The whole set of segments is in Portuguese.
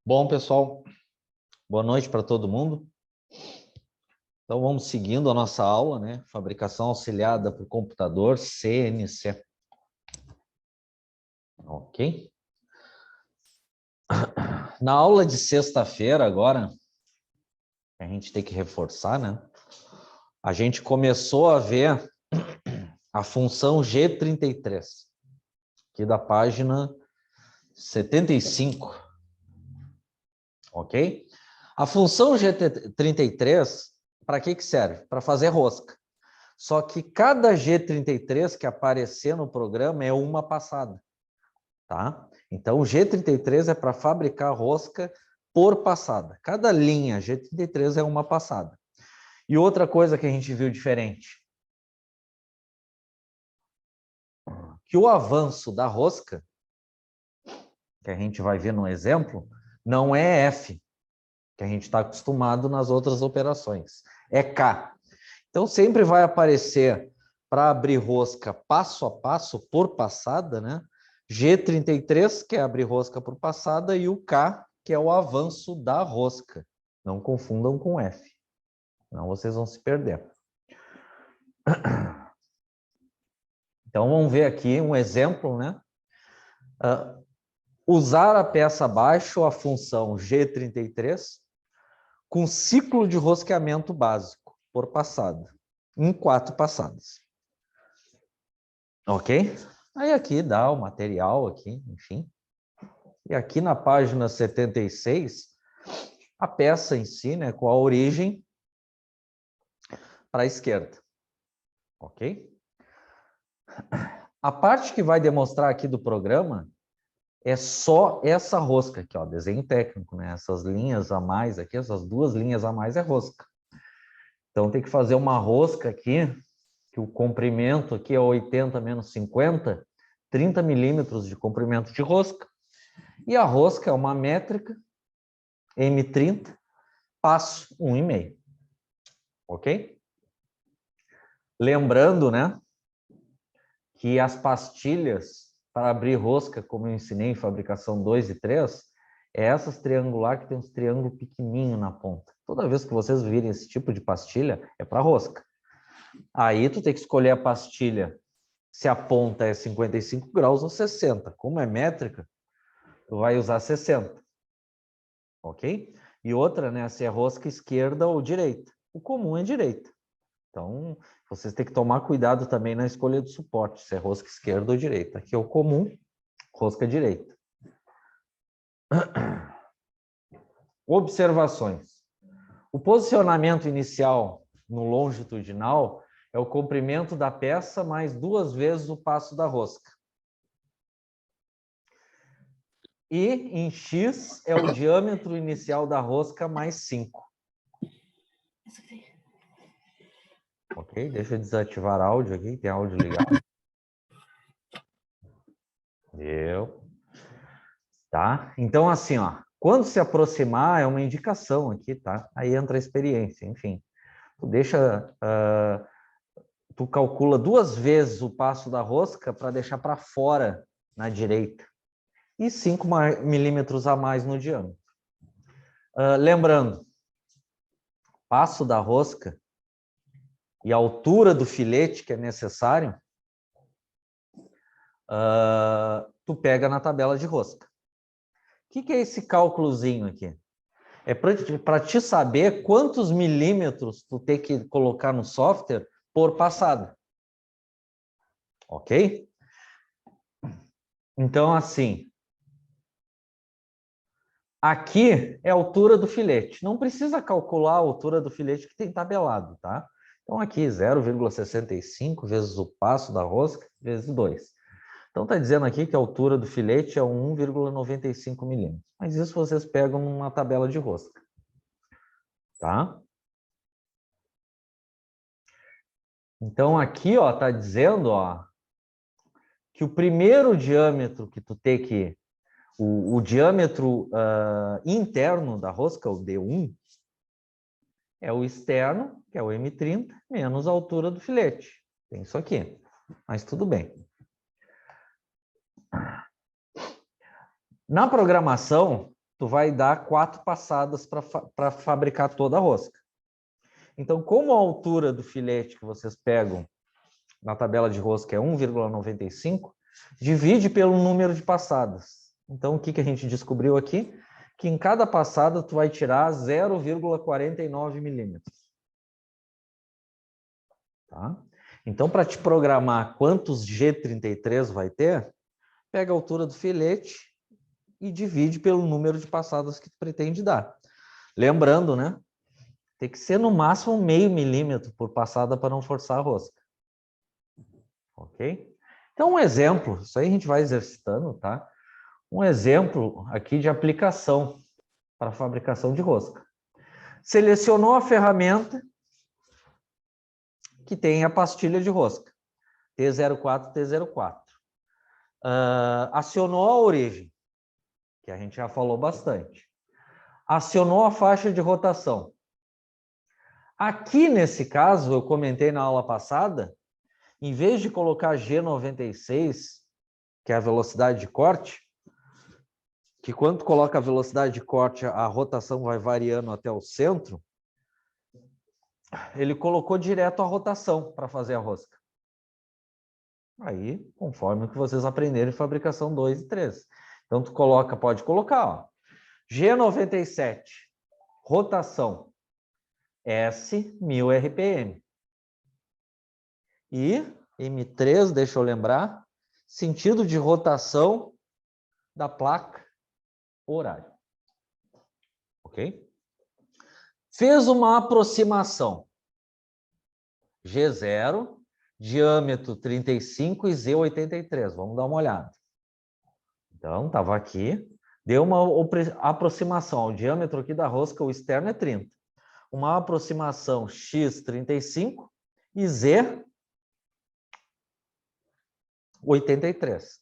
Bom, pessoal, boa noite para todo mundo. Então, vamos seguindo a nossa aula, né? Fabricação auxiliada por computador, CNC. Ok? Na aula de sexta-feira, agora, a gente tem que reforçar, né? A gente começou a ver a função G33, aqui da página 75. Ok? A função G33, para que serve? Para fazer rosca. Só que cada G33 que aparecer no programa é uma passada, tá? Então, o G33 é para fabricar rosca por passada. Cada linha G33 é uma passada. E outra coisa que a gente viu diferente, que o avanço da rosca, que a gente vai ver no exemplo, não é F, que a gente está acostumado nas outras operações, é K. Então, sempre vai aparecer, para abrir rosca passo a passo, por passada, né? G33, que é abrir rosca por passada, e o K, que é o avanço da rosca. Não confundam com F, senão vocês vão se perder. Então, vamos ver aqui um exemplo, né? Usar a peça abaixo, a função G33, com ciclo de rosqueamento básico, por passada, em 4 passadas. Ok? Aí aqui dá o material aqui, enfim. E aqui na página 76, a peça em si, né, com a origem para a esquerda. Ok? A parte que vai demonstrar aqui do programa é só essa rosca aqui, ó, desenho técnico, né? Essas linhas a mais aqui, essas 2 linhas a mais é rosca. Então tem que fazer uma rosca aqui, que o comprimento aqui é 80 menos 50, 30 milímetros de comprimento de rosca. E a rosca é uma métrica, M30, passo 1,5. Ok? Lembrando, né, que as pastilhas para abrir rosca, como eu ensinei em fabricação 2 e 3, é essas triangular que tem uns triângulos pequenininho na ponta. Toda vez que vocês virem esse tipo de pastilha, é para rosca. Aí tu tem que escolher a pastilha se a ponta é 55 graus ou 60. Como é métrica, tu vai usar 60. Ok? E outra, né, se é rosca esquerda ou direita. O comum é direita. Então, vocês têm que tomar cuidado também na escolha do suporte, se é rosca esquerda ou direita. Aqui é o comum, rosca direita. Observações. O posicionamento inicial no longitudinal é o comprimento da peça mais 2 vezes o passo da rosca. E em X é o diâmetro inicial da rosca mais 5. Ok? Deixa eu desativar áudio aqui, tem áudio ligado. Deu. Tá? Então, assim, ó, quando se aproximar é uma indicação aqui, tá? Aí entra a experiência, enfim. Tu deixa, tu calcula 2 vezes o passo da rosca para deixar para fora na direita e 5 milímetros a mais no diâmetro. Lembrando, passo da rosca e a altura do filete que é necessário, tu pega na tabela de rosca. O que é esse cálculozinho aqui? É para te saber quantos milímetros tu tem que colocar no software por passada. Ok? Então, assim, aqui é a altura do filete. Não precisa calcular a altura do filete que tem tabelado, tá? Então, aqui 0,65 vezes o passo da rosca, vezes 2. Então, está dizendo aqui que a altura do filete é 1,95 milímetros. Mas isso vocês pegam numa tabela de rosca. Tá? Então, aqui, ó, tá dizendo, ó, que o primeiro diâmetro que tu tem que... O diâmetro interno da rosca, o D1, é o externo, que é o M30, menos a altura do filete. Tem isso aqui, mas tudo bem. Na programação, tu vai dar 4 passadas para fabricar toda a rosca. Então, como a altura do filete que vocês pegam na tabela de rosca é 1,95, divide pelo número de passadas. Então, o que a gente descobriu aqui? Que em cada passada tu vai tirar 0,49 milímetros. Tá? Então, para te programar quantos G33 vai ter, pega a altura do filete e divide pelo número de passadas que tu pretende dar. Lembrando, né? Tem que ser no máximo meio milímetro por passada para não forçar a rosca. Ok? Então, um exemplo, isso aí a gente vai exercitando, tá? Um exemplo aqui de aplicação para fabricação de rosca. Selecionou a ferramenta que tem a pastilha de rosca, T04, T04. Acionou a origem, que a gente já falou bastante. Acionou a faixa de rotação. Aqui, nesse caso, eu comentei na aula passada, em vez de colocar G96, que é a velocidade de corte, que quando coloca a velocidade de corte, a rotação vai variando até o centro, ele colocou direto a rotação para fazer a rosca. Aí, conforme o que vocês aprenderam em fabricação 2 e 3. Então, tu coloca, pode colocar, ó, G97, rotação, S, 1000 RPM. E M3, deixa eu lembrar, sentido de rotação da placa, horário. Ok? Fez uma aproximação. G0, diâmetro 35 e Z83. Vamos dar uma olhada. Então, estava aqui. Deu uma aproximação. O diâmetro aqui da rosca, o externo é 30. Uma aproximação X35 e Z 83.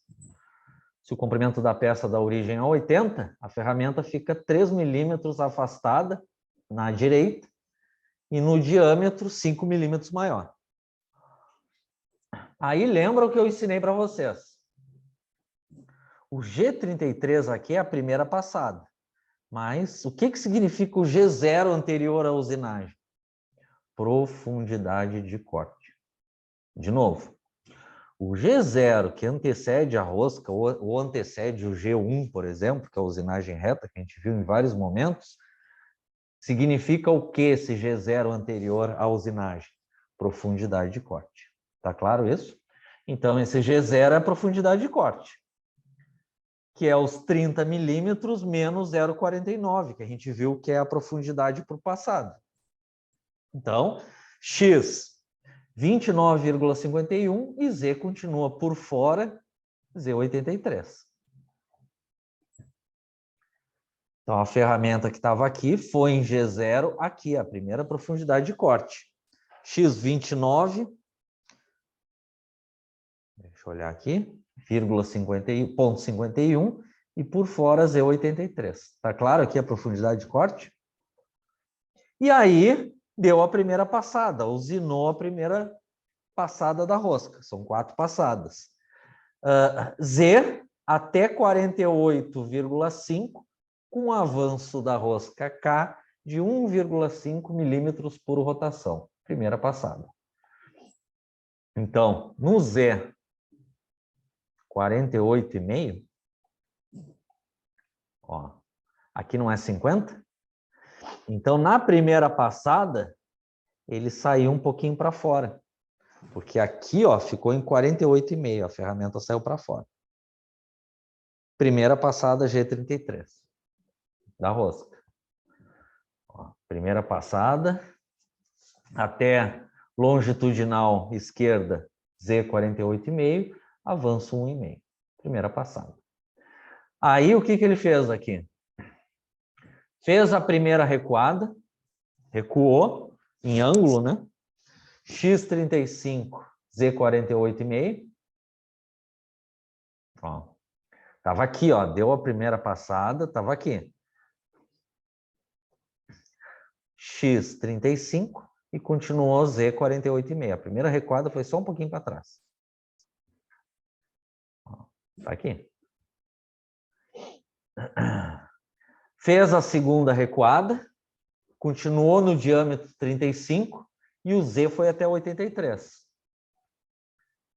Se o comprimento da peça da origem é 80, a ferramenta fica 3 milímetros afastada na direita e no diâmetro 5 milímetros maior. Aí lembra o que eu ensinei para vocês. O G33 aqui é a primeira passada. Mas o que significa o G0 anterior à usinagem? Profundidade de corte. De novo, o G0 que antecede a rosca, ou antecede o G1, por exemplo, que é a usinagem reta, que a gente viu em vários momentos, significa o que esse G0 anterior à usinagem? Profundidade de corte. Tá claro isso? Então, esse G0 é a profundidade de corte, que é os 30 milímetros menos 0,49, que a gente viu que é a profundidade por passada. Então, X 29,51 e Z continua por fora, Z83. Então, a ferramenta que estava aqui foi em G0, aqui, a primeira profundidade de corte. X29, deixa eu olhar aqui, 0,51 e por fora Z83. Está claro aqui a profundidade de corte? E aí, deu a primeira passada, usinou a primeira passada da rosca. São 4 passadas. Z até 48,5, com avanço da rosca K de 1,5 milímetros por rotação. Primeira passada. Então, no Z 48,5, ó, aqui não é 50? Então, na primeira passada, ele saiu um pouquinho para fora. Porque aqui, ó, ficou em 48,5, a ferramenta saiu para fora. Primeira passada, G33, da rosca. Ó, primeira passada, até longitudinal esquerda, Z48,5, avanço 1,5. Primeira passada. Aí, o que ele fez aqui? Fez a primeira recuada, recuou em ângulo, né? X35, Z48,5. Ó, tava aqui, ó, deu a primeira passada, tava aqui. X35 e continuou Z48,5. A primeira recuada foi só um pouquinho para trás. Ó, tá aqui. Fez a segunda recuada, continuou no diâmetro 35 e o Z foi até 83.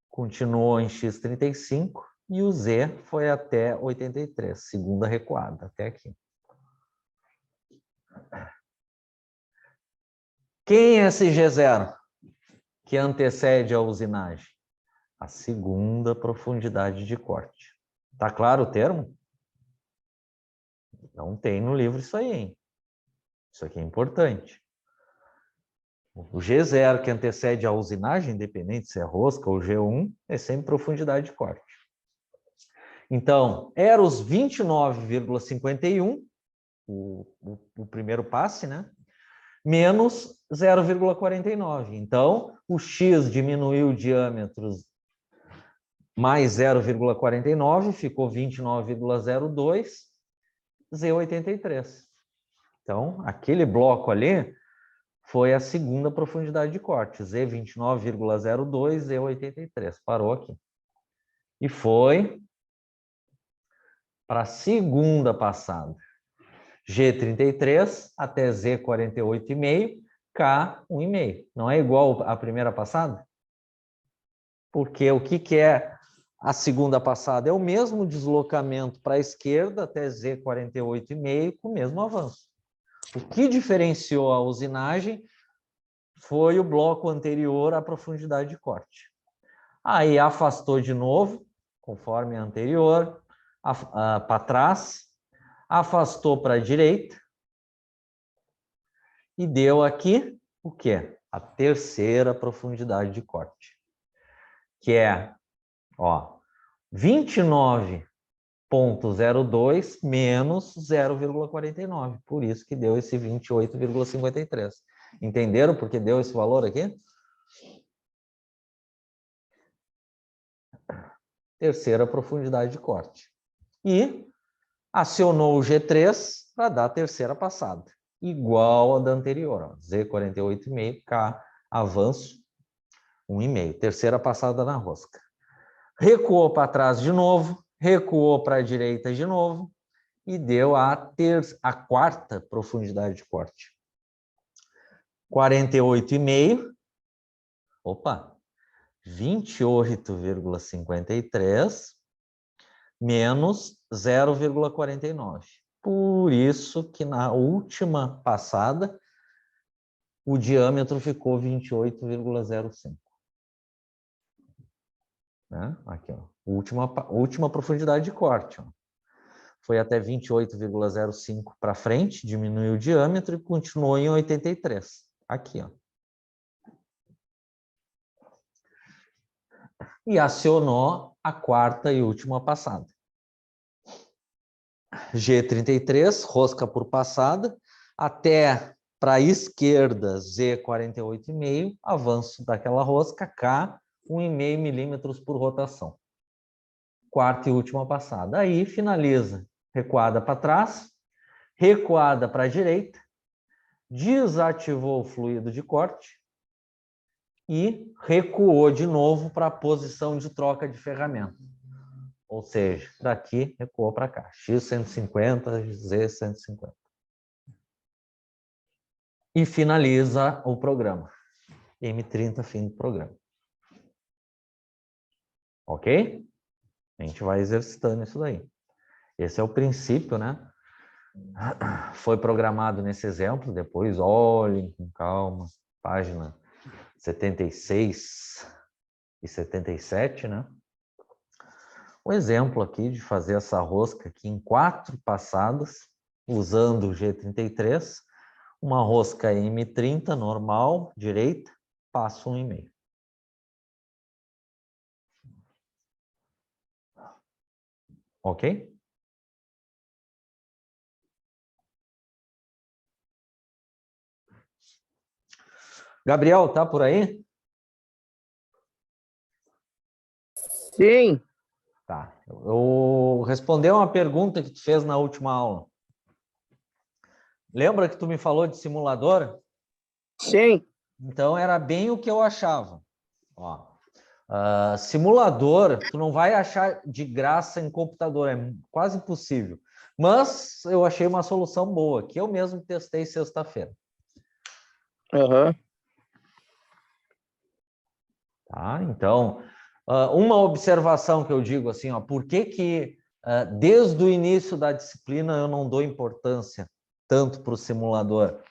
Continuou em X35 e o Z foi até 83, segunda recuada, até aqui. Quem é esse G0 que antecede a usinagem? A segunda profundidade de corte. Tá claro o termo? Não tem no livro isso aí, hein? Isso aqui é importante. O G0 que antecede a usinagem, independente se é rosca ou G1, é sempre profundidade de corte. Então, era os 29,51, o primeiro passe, né? Menos 0,49. Então, o X diminuiu o diâmetro mais 0,49, ficou 29,02, Z83. Então, aquele bloco ali foi a segunda profundidade de corte, Z29,02, Z83. Parou aqui. E foi para a segunda passada. G33 até Z48,5, K1,5. Não é igual à primeira passada? Porque o que é a segunda passada? É o mesmo deslocamento para a esquerda até Z48,5 com o mesmo avanço. O que diferenciou a usinagem foi o bloco anterior à profundidade de corte. Aí afastou de novo, conforme a anterior, para trás, afastou para a direita e deu aqui o quê? A terceira profundidade de corte, que é 29,02 menos 0,49. Por isso que deu esse 28,53. Entenderam por que deu esse valor aqui? Terceira profundidade de corte. E acionou o G3 para dar a terceira passada, igual a da anterior, Z48,5, K, avanço, 1,5, terceira passada na rosca. Recuou para trás de novo, recuou para a direita de novo e deu a quarta profundidade de corte. 48,5, 28,53 menos 0,49. Por isso que na última passada o diâmetro ficou 28,05. Né? Aqui, ó. Última profundidade de corte. Ó. Foi até 28,05 para frente, diminuiu o diâmetro e continuou em 83. Aqui, ó. E acionou a quarta e última passada. G33, rosca por passada, até para a esquerda, Z48,5, avanço daquela rosca, K, 1,5 milímetros por rotação. Quarta e última passada. Aí finaliza, recuada para trás, recuada para a direita, desativou o fluido de corte e recuou de novo para a posição de troca de ferramenta. Ou seja, daqui recuou para cá. X150, Z150. E finaliza o programa. M30, fim do programa. Ok? A gente vai exercitando isso daí. Esse é o princípio, né? Foi programado nesse exemplo, depois olhem com calma, página 76 e 77, né? O exemplo aqui de fazer essa rosca aqui em 4 passadas, usando o G33, uma rosca M30 normal, direita, passo 1,5. Ok? Gabriel, tá por aí? Sim. Tá. Eu respondi uma pergunta que tu fez na última aula. Lembra que tu me falou de simulador? Sim. Então, era bem o que eu achava. Ó, simulador, tu não vai achar de graça em computador, é quase impossível. Mas eu achei uma solução boa, que eu mesmo testei sexta-feira. Aham. Tá? Então, uma observação que eu digo assim, ó, por que desde o início da disciplina eu não dou importância tanto para o simulador?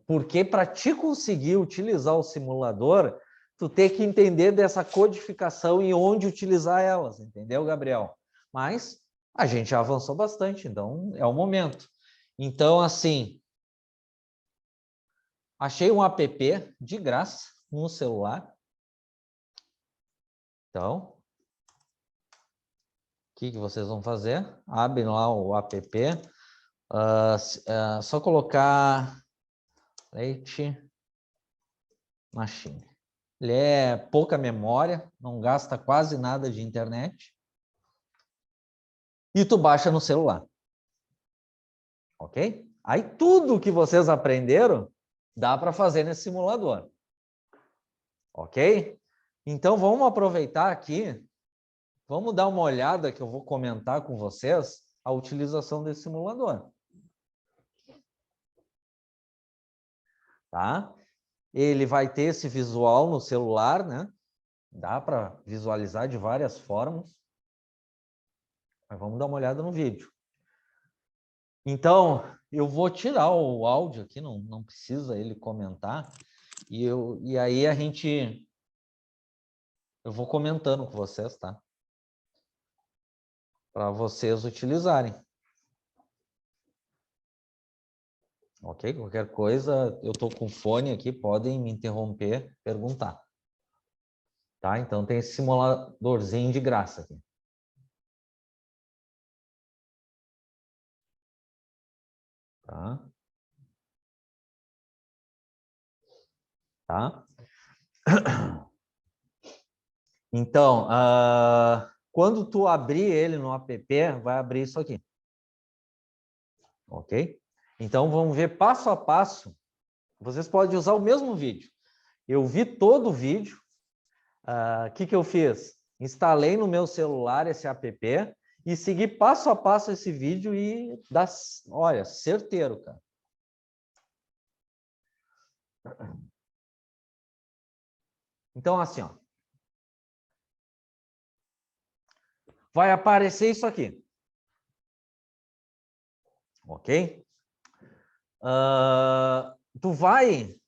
Porque para te conseguir utilizar o simulador, tu tem que entender dessa codificação e onde utilizar elas, entendeu, Gabriel? Mas a gente já avançou bastante, então é o momento. Então, assim, achei um app de graça no celular. Então, o que vocês vão fazer? Abrem lá o app. Só colocar Leite Machine. Ele é pouca memória, não gasta quase nada de internet. E tu baixa no celular. Ok? Aí tudo que vocês aprenderam, dá para fazer nesse simulador. Ok? Então vamos aproveitar aqui, vamos dar uma olhada que eu vou comentar com vocês a utilização desse simulador. Tá? Ele vai ter esse visual no celular, né? Dá para visualizar de várias formas. Mas vamos dar uma olhada no vídeo. Então, eu vou tirar o áudio aqui, não precisa ele comentar. E aí eu vou comentando com vocês, tá? Para vocês utilizarem. Ok? Qualquer coisa, eu tô com fone aqui, podem me interromper, perguntar. Tá? Então tem esse simuladorzinho de graça aqui. Tá? Tá? Então, quando tu abrir ele no app, vai abrir isso aqui. Ok? Então, vamos ver passo a passo. Vocês podem usar o mesmo vídeo. Eu vi todo o vídeo. O que eu fiz? Instalei no meu celular esse app e segui passo a passo esse vídeo e dá, olha, certeiro, cara. Então, assim, ó. Vai aparecer isso aqui. Ok? Tu vai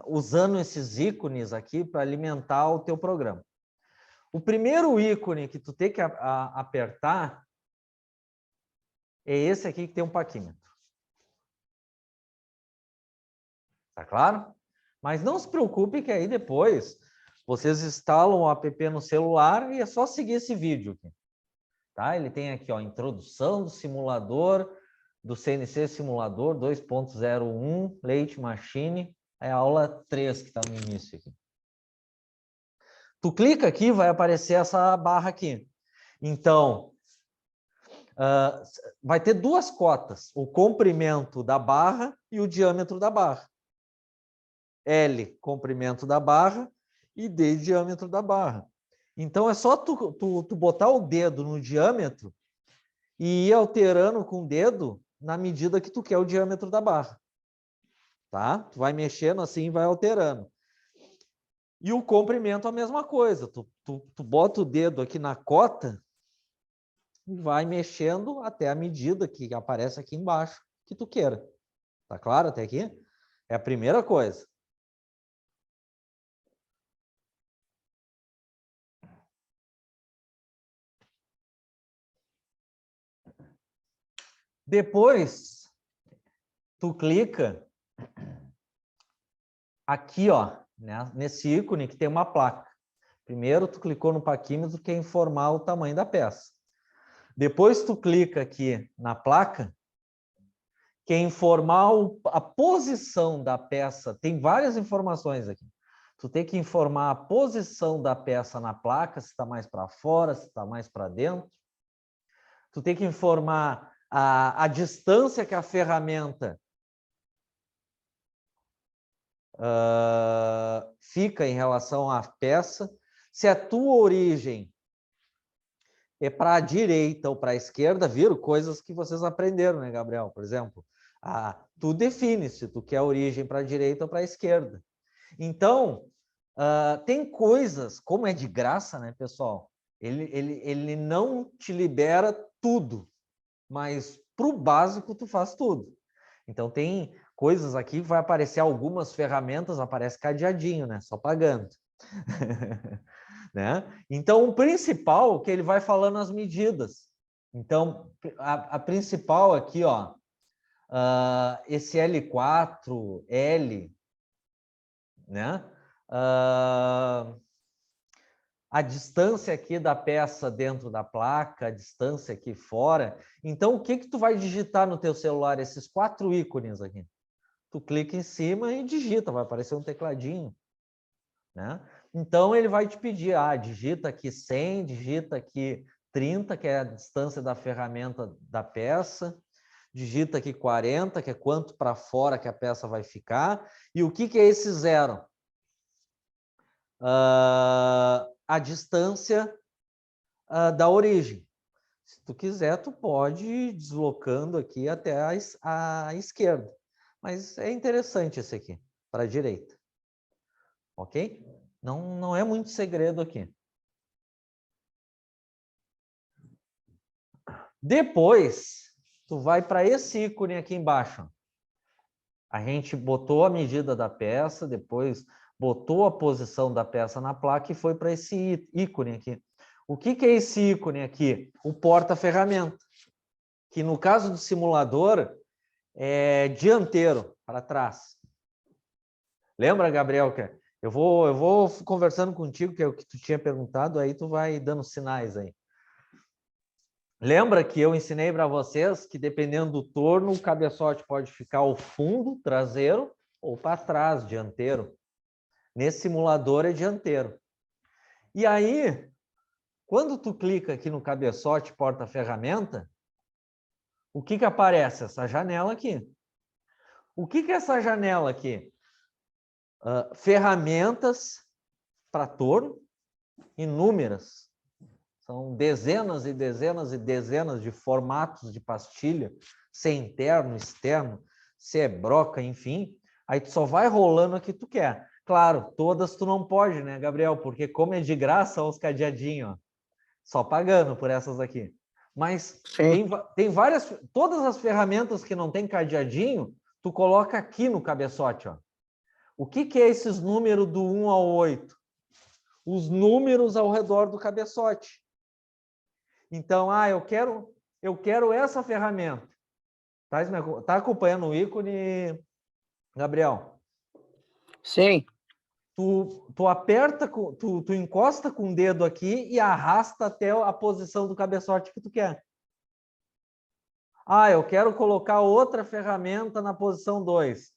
usando esses ícones aqui para alimentar o teu programa. O primeiro ícone que tu tem que apertar é esse aqui que tem um paquímetro. Tá claro? Mas não se preocupe que aí depois vocês instalam o app no celular e é só seguir esse vídeo aqui. Tá? Ele tem aqui, ó, introdução do simulador, do CNC Simulador 2.01, Leite Machine, é a aula 3 que está no início aqui. Tu clica aqui, vai aparecer essa barra aqui. Então, vai ter duas cotas, o comprimento da barra e o diâmetro da barra. L, comprimento da barra, e D, diâmetro da barra. Então, é só tu botar o dedo no diâmetro e ir alterando com o dedo na medida que tu quer o diâmetro da barra. Tá? Tu vai mexendo assim e vai alterando. E o comprimento a mesma coisa. Tu bota o dedo aqui na cota e vai mexendo até a medida que aparece aqui embaixo que tu queira. Tá claro até aqui? É a primeira coisa. Depois, tu clica aqui, ó, né, nesse ícone que tem uma placa. Primeiro, tu clicou no paquímetro, que é informar o tamanho da peça. Depois, tu clica aqui na placa, que é informar a posição da peça. Tem várias informações aqui. Tu tem que informar a posição da peça na placa, se está mais para fora, se está mais para dentro. Tu tem que informar a distância que a ferramenta fica em relação à peça, se a tua origem é para a direita ou para a esquerda, viram? Coisas que vocês aprenderam, né, Gabriel? Por exemplo, tu define se tu quer origem para a direita ou para a esquerda. Então, tem coisas, como é de graça, né, pessoal? Ele não te libera tudo, mas para o básico tu faz tudo. Então, tem coisas aqui, vai aparecer algumas ferramentas, aparece cadeadinho, né? Só pagando. Né? Então, o principal que ele vai falando as medidas. Então, a principal aqui, ó, esse L4, L, né? A distância aqui da peça dentro da placa, a distância aqui fora. Então, o que que tu vai digitar no teu celular? Esses 4 ícones aqui. Tu clica em cima e digita, vai aparecer um tecladinho, né? Então, ele vai te pedir, digita aqui 100, digita aqui 30, que é a distância da ferramenta da peça, digita aqui 40, que é quanto para fora que a peça vai ficar, e o que que é esse zero? A distância da origem. Se tu quiser, tu pode ir deslocando aqui até a esquerda, mas é interessante esse aqui, para a direita, ok? Não é muito segredo aqui. Depois, tu vai para esse ícone aqui embaixo. A gente botou a medida da peça, depois botou a posição da peça na placa e foi para esse ícone aqui. O que que é esse ícone aqui? O porta-ferramenta, que no caso do simulador é dianteiro, para trás. Lembra, Gabriel, que eu vou conversando contigo, que é o que tu tinha perguntado, aí tu vai dando sinais aí. Lembra que eu ensinei para vocês que, dependendo do torno, o cabeçote pode ficar ao fundo, traseiro, ou para trás, dianteiro. Nesse simulador é dianteiro. E aí, quando tu clica aqui no cabeçote porta-ferramenta, o que que aparece? Essa janela aqui. O que que é essa janela aqui? Ferramentas para torno, inúmeras. São dezenas e dezenas e dezenas de formatos de pastilha, se é interno, externo, se é broca, enfim. Aí tu só vai rolando a que tu quer. Claro, todas tu não pode, né, Gabriel? Porque como é de graça os cadeadinhos, ó, só pagando por essas aqui. Mas tem várias, todas as ferramentas que não tem cadeadinho, tu coloca aqui no cabeçote, ó. O que que é esses números do 1 ao 8? Os números ao redor do cabeçote. Então, eu quero essa ferramenta. Tá acompanhando o ícone, Gabriel? Sim. Tu aperta, tu encosta com o dedo aqui e arrasta até a posição do cabeçote que tu quer. Eu quero colocar outra ferramenta na posição 2.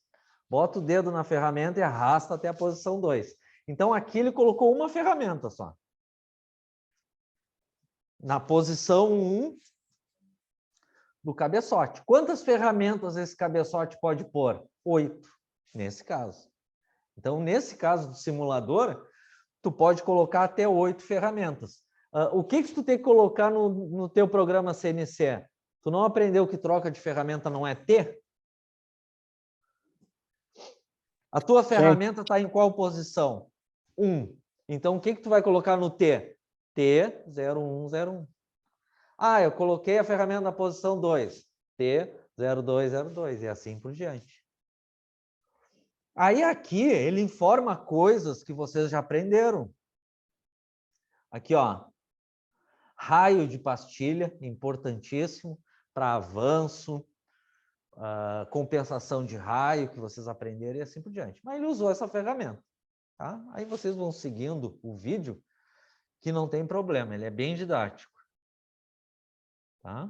Bota o dedo na ferramenta e arrasta até a posição 2. Então, aqui ele colocou uma ferramenta só. Na posição 1 do cabeçote. Quantas ferramentas esse cabeçote pode pôr? 8, nesse caso. Então, nesse caso do simulador, tu pode colocar até 8 ferramentas. O que tu tem que colocar no teu programa CNC? Tu não aprendeu que troca de ferramenta não é T? A tua ferramenta está em qual posição? 1. Então, o que tu vai colocar no T? T0101. Eu coloquei a ferramenta na posição 2. T0202 e assim por diante. Aí aqui ele informa coisas que vocês já aprenderam. Aqui, ó. Raio de pastilha, importantíssimo para avanço, compensação de raio que vocês aprenderam e assim por diante. Mas ele usou essa ferramenta, tá? Aí vocês vão seguindo o vídeo, que não tem problema, ele é bem didático, tá?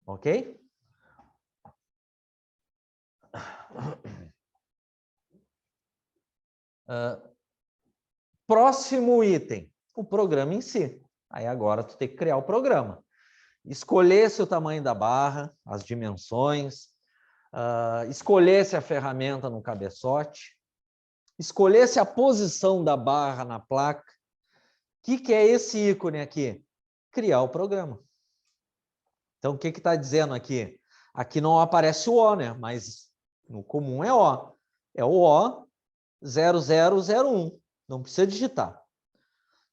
Ok? Próximo item, o programa em si. Aí agora tu tem que criar o programa. Escolher-se o tamanho da barra, as dimensões, escolher-se a ferramenta no cabeçote, escolhesse a posição da barra na placa, o que é esse ícone aqui? Criar o programa. Então, o que está dizendo aqui? Aqui não aparece o O, né? Mas no comum é O. É o O 0001. Não precisa digitar.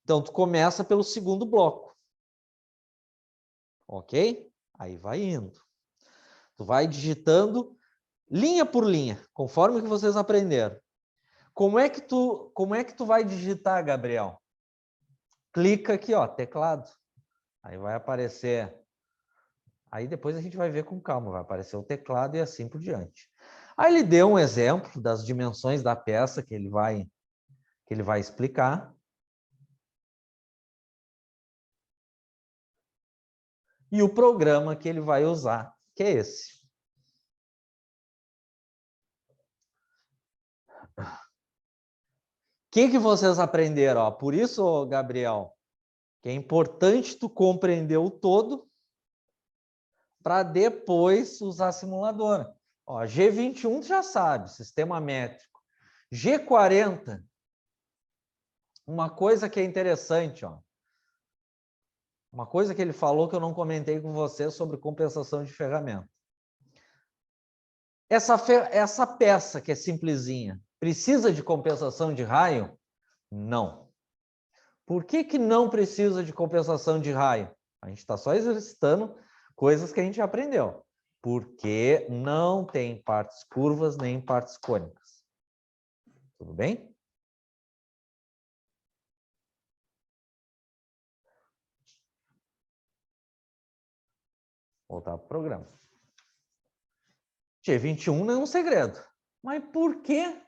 Então, tu começa pelo segundo bloco. Ok? Aí vai indo. Tu vai digitando linha por linha, conforme que vocês aprenderam. Como é que tu vai digitar, Gabriel? Clica aqui, ó, teclado. Aí vai aparecer. Aí depois a gente vai ver com calma, vai aparecer o teclado e assim por diante. Aí ele deu um exemplo das dimensões da peça que ele vai explicar. E o programa que ele vai usar, que é esse. O que vocês aprenderam? Ó, por isso, Gabriel, que é importante tu compreender o todo para depois usar simulador. Ó, G21 tu já sabe, sistema métrico. G40, uma coisa que é interessante, ó. Uma coisa que ele falou que eu não comentei com você sobre compensação de ferramenta. Essa peça que é simplesinha, precisa de compensação de raio? Não. Por que não precisa de compensação de raio? A gente está só exercitando coisas que a gente aprendeu. Porque não tem partes curvas nem partes cônicas. Tudo bem? Voltar para o programa. G21 não é um segredo. Mas por que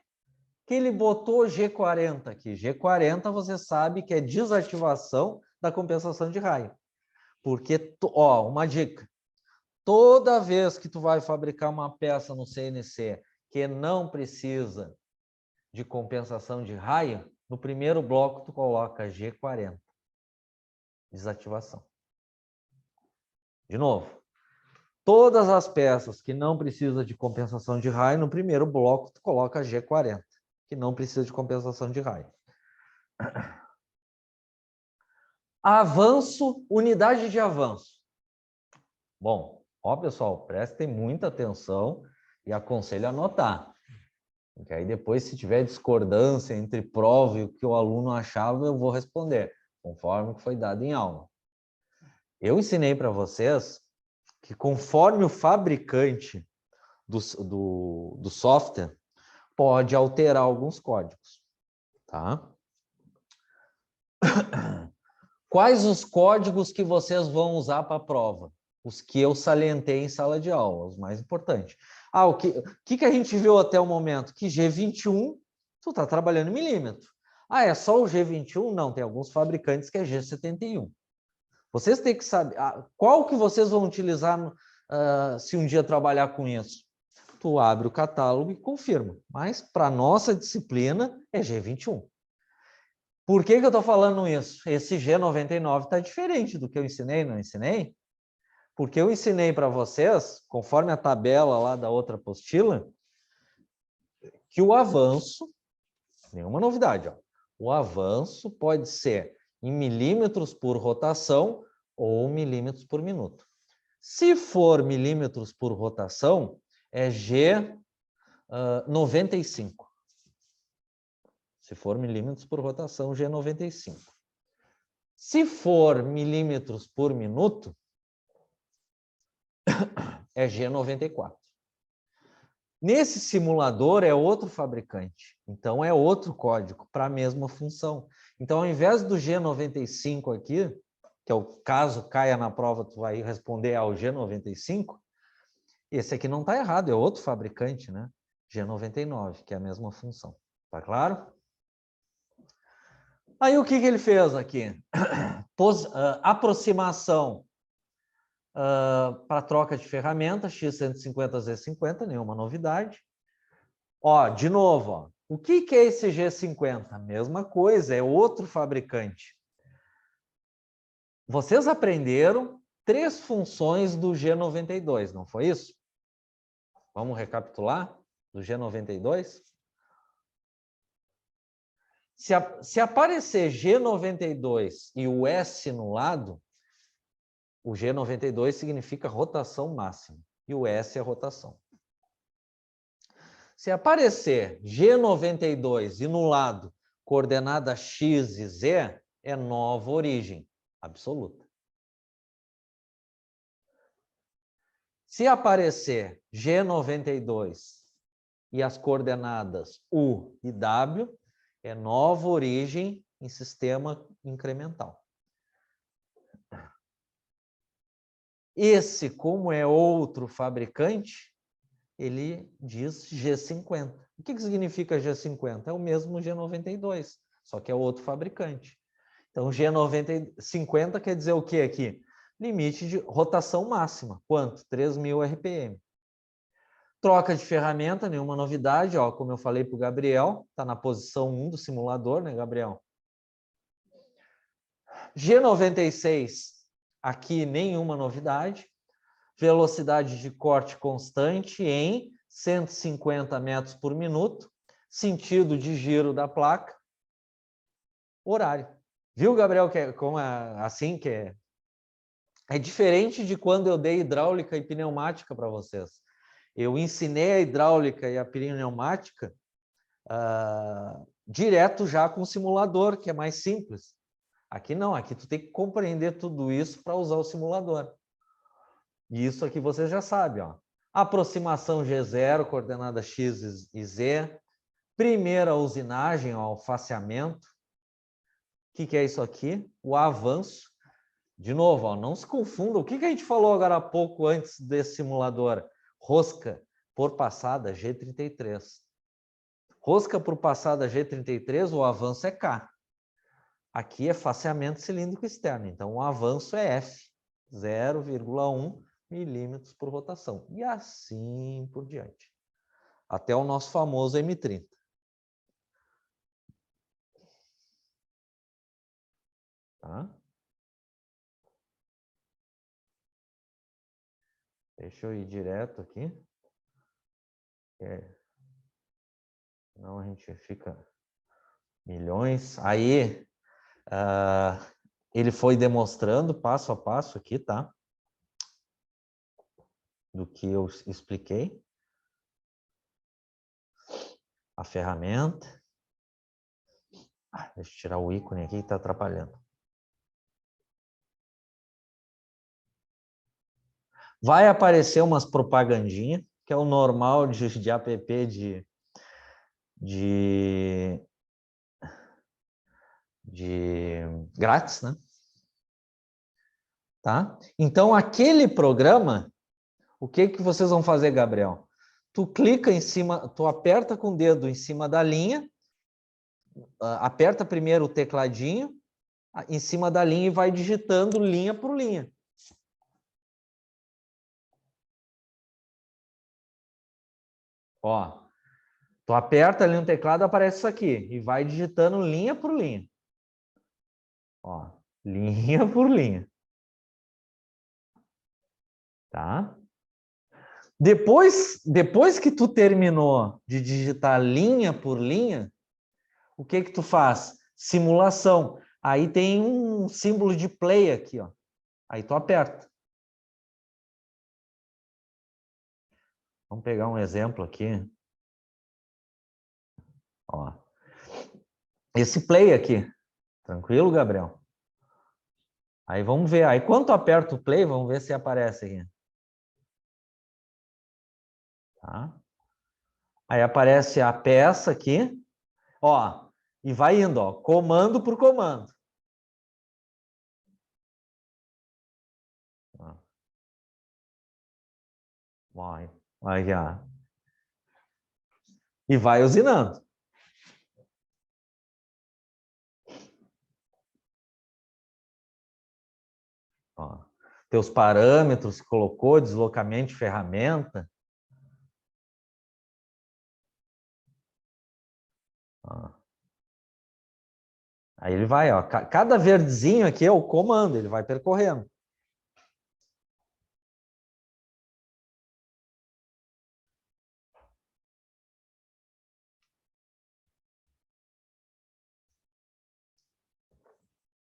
ele botou G40 aqui? G40 você sabe que é desativação da compensação de raio. Porque, ó, uma dica. Toda vez que tu vai fabricar uma peça no CNC que não precisa de compensação de raio, no primeiro bloco tu coloca G40. Desativação. De novo. Todas as peças que não precisam de compensação de raio, no primeiro bloco tu coloca G40, que não precisa de compensação de raio. Avanço, unidade de avanço. Bom, ó pessoal, prestem muita atenção e aconselho a anotar. Porque aí depois, se tiver discordância entre prova e o que o aluno achava, eu vou responder, conforme que foi dado em aula. Eu ensinei para vocês que conforme o fabricante do software, pode alterar alguns códigos, tá? Quais os códigos que vocês vão usar para a prova? Os que eu salientei em sala de aula, os mais importantes. Ah, o que a gente viu até o momento? Que G21, tu está trabalhando em milímetro. Ah, é só o G21? Não, tem alguns fabricantes que é G71. Vocês têm que saber qual que vocês vão utilizar se um dia trabalhar com isso. Tu abre o catálogo e confirma. Mas para nossa disciplina é G21. Por que eu estou falando isso? Esse G99 está diferente do que eu ensinei, não ensinei? Porque eu ensinei para vocês, conforme a tabela lá da outra apostila, que o avanço, nenhuma novidade, ó, o avanço pode ser em milímetros por rotação ou milímetros por minuto. Se for milímetros por rotação, é G95. Se for milímetros por rotação, G95. Se for milímetros por minuto, é G94. Nesse simulador é outro fabricante, então é outro código para a mesma função. Então, ao invés do G95 aqui, que é o caso caia na prova, tu vai responder ao G95, esse aqui não está errado, é outro fabricante, né? G99, que é a mesma função. Tá claro? Aí o que ele fez aqui? Aproximação para troca de ferramenta, X150, Z50, nenhuma novidade. Ó, de novo, ó, o que é esse G50? Mesma coisa, é outro fabricante. Vocês aprenderam 3 funções do G92, não foi isso? Vamos recapitular do G92? Se aparecer G92 e o S no lado, o G92 significa rotação máxima e o S é rotação. Se aparecer G92 e no lado coordenada X e Z, é nova origem absoluta. Se aparecer G92 e as coordenadas U e W, é nova origem em sistema incremental. Esse, como é outro fabricante, ele diz G50. O que significa G50? É o mesmo G92, só que é outro fabricante. Então, G50 quer dizer o que aqui? Limite de rotação máxima. Quanto? 3.000 RPM. Troca de ferramenta, nenhuma novidade. Ó, como eu falei para o Gabriel, está na posição 1 do simulador, né, Gabriel? G96, aqui nenhuma novidade. Velocidade de corte constante em 150 metros por minuto. Sentido de giro da placa. Horário. Viu, Gabriel, que é como assim que é? É diferente de quando eu dei hidráulica e pneumática para vocês. Eu ensinei a hidráulica e a pneumática direto já com o simulador, que é mais simples. Aqui não, aqui tu tem que compreender tudo isso para usar o simulador. E isso aqui você já sabe, ó. Aproximação G0, coordenada X e Z. Primeira usinagem, ó, o faceamento. O que é isso aqui? O avanço. De novo, ó, não se confunda. O que a gente falou agora há pouco antes desse simulador? Rosca por passada G33. Rosca por passada G33, o avanço é K. Aqui é faceamento cilíndrico externo. Então, o avanço é F, 0,1 milímetros por rotação. E assim por diante. Até o nosso famoso M30. Tá? Deixa eu ir direto aqui. Senão a gente fica milhões. Aí, ele foi demonstrando passo a passo aqui, tá? Do que eu expliquei. A ferramenta. Deixa eu tirar o ícone aqui que está atrapalhando. Vai aparecer umas propagandinhas, que é o normal de app de grátis, né? Tá? Então, aquele programa, o que vocês vão fazer, Gabriel? Tu clica em cima, tu aperta com o dedo em cima da linha, aperta primeiro o tecladinho, em cima da linha e vai digitando linha por linha. Ó, tu aperta ali no teclado, aparece isso aqui, e vai digitando linha por linha. Ó, linha por linha. Tá? Depois que tu terminou de digitar linha por linha, o que tu faz? Simulação. Aí tem um símbolo de play aqui, ó. Aí tu aperta. Vamos pegar um exemplo aqui. Ó. Esse play aqui. Tranquilo, Gabriel? Aí vamos ver. Aí quando tu aperta o play, vamos ver se aparece aqui. Tá? Aí aparece a peça aqui. Ó, e vai indo, ó, comando por comando. Vai, ó. E vai usinando. Ó. Teus parâmetros, colocou, deslocamento de ferramenta. Ó. Aí ele vai, ó. Cada verdezinho aqui é o comando, ele vai percorrendo.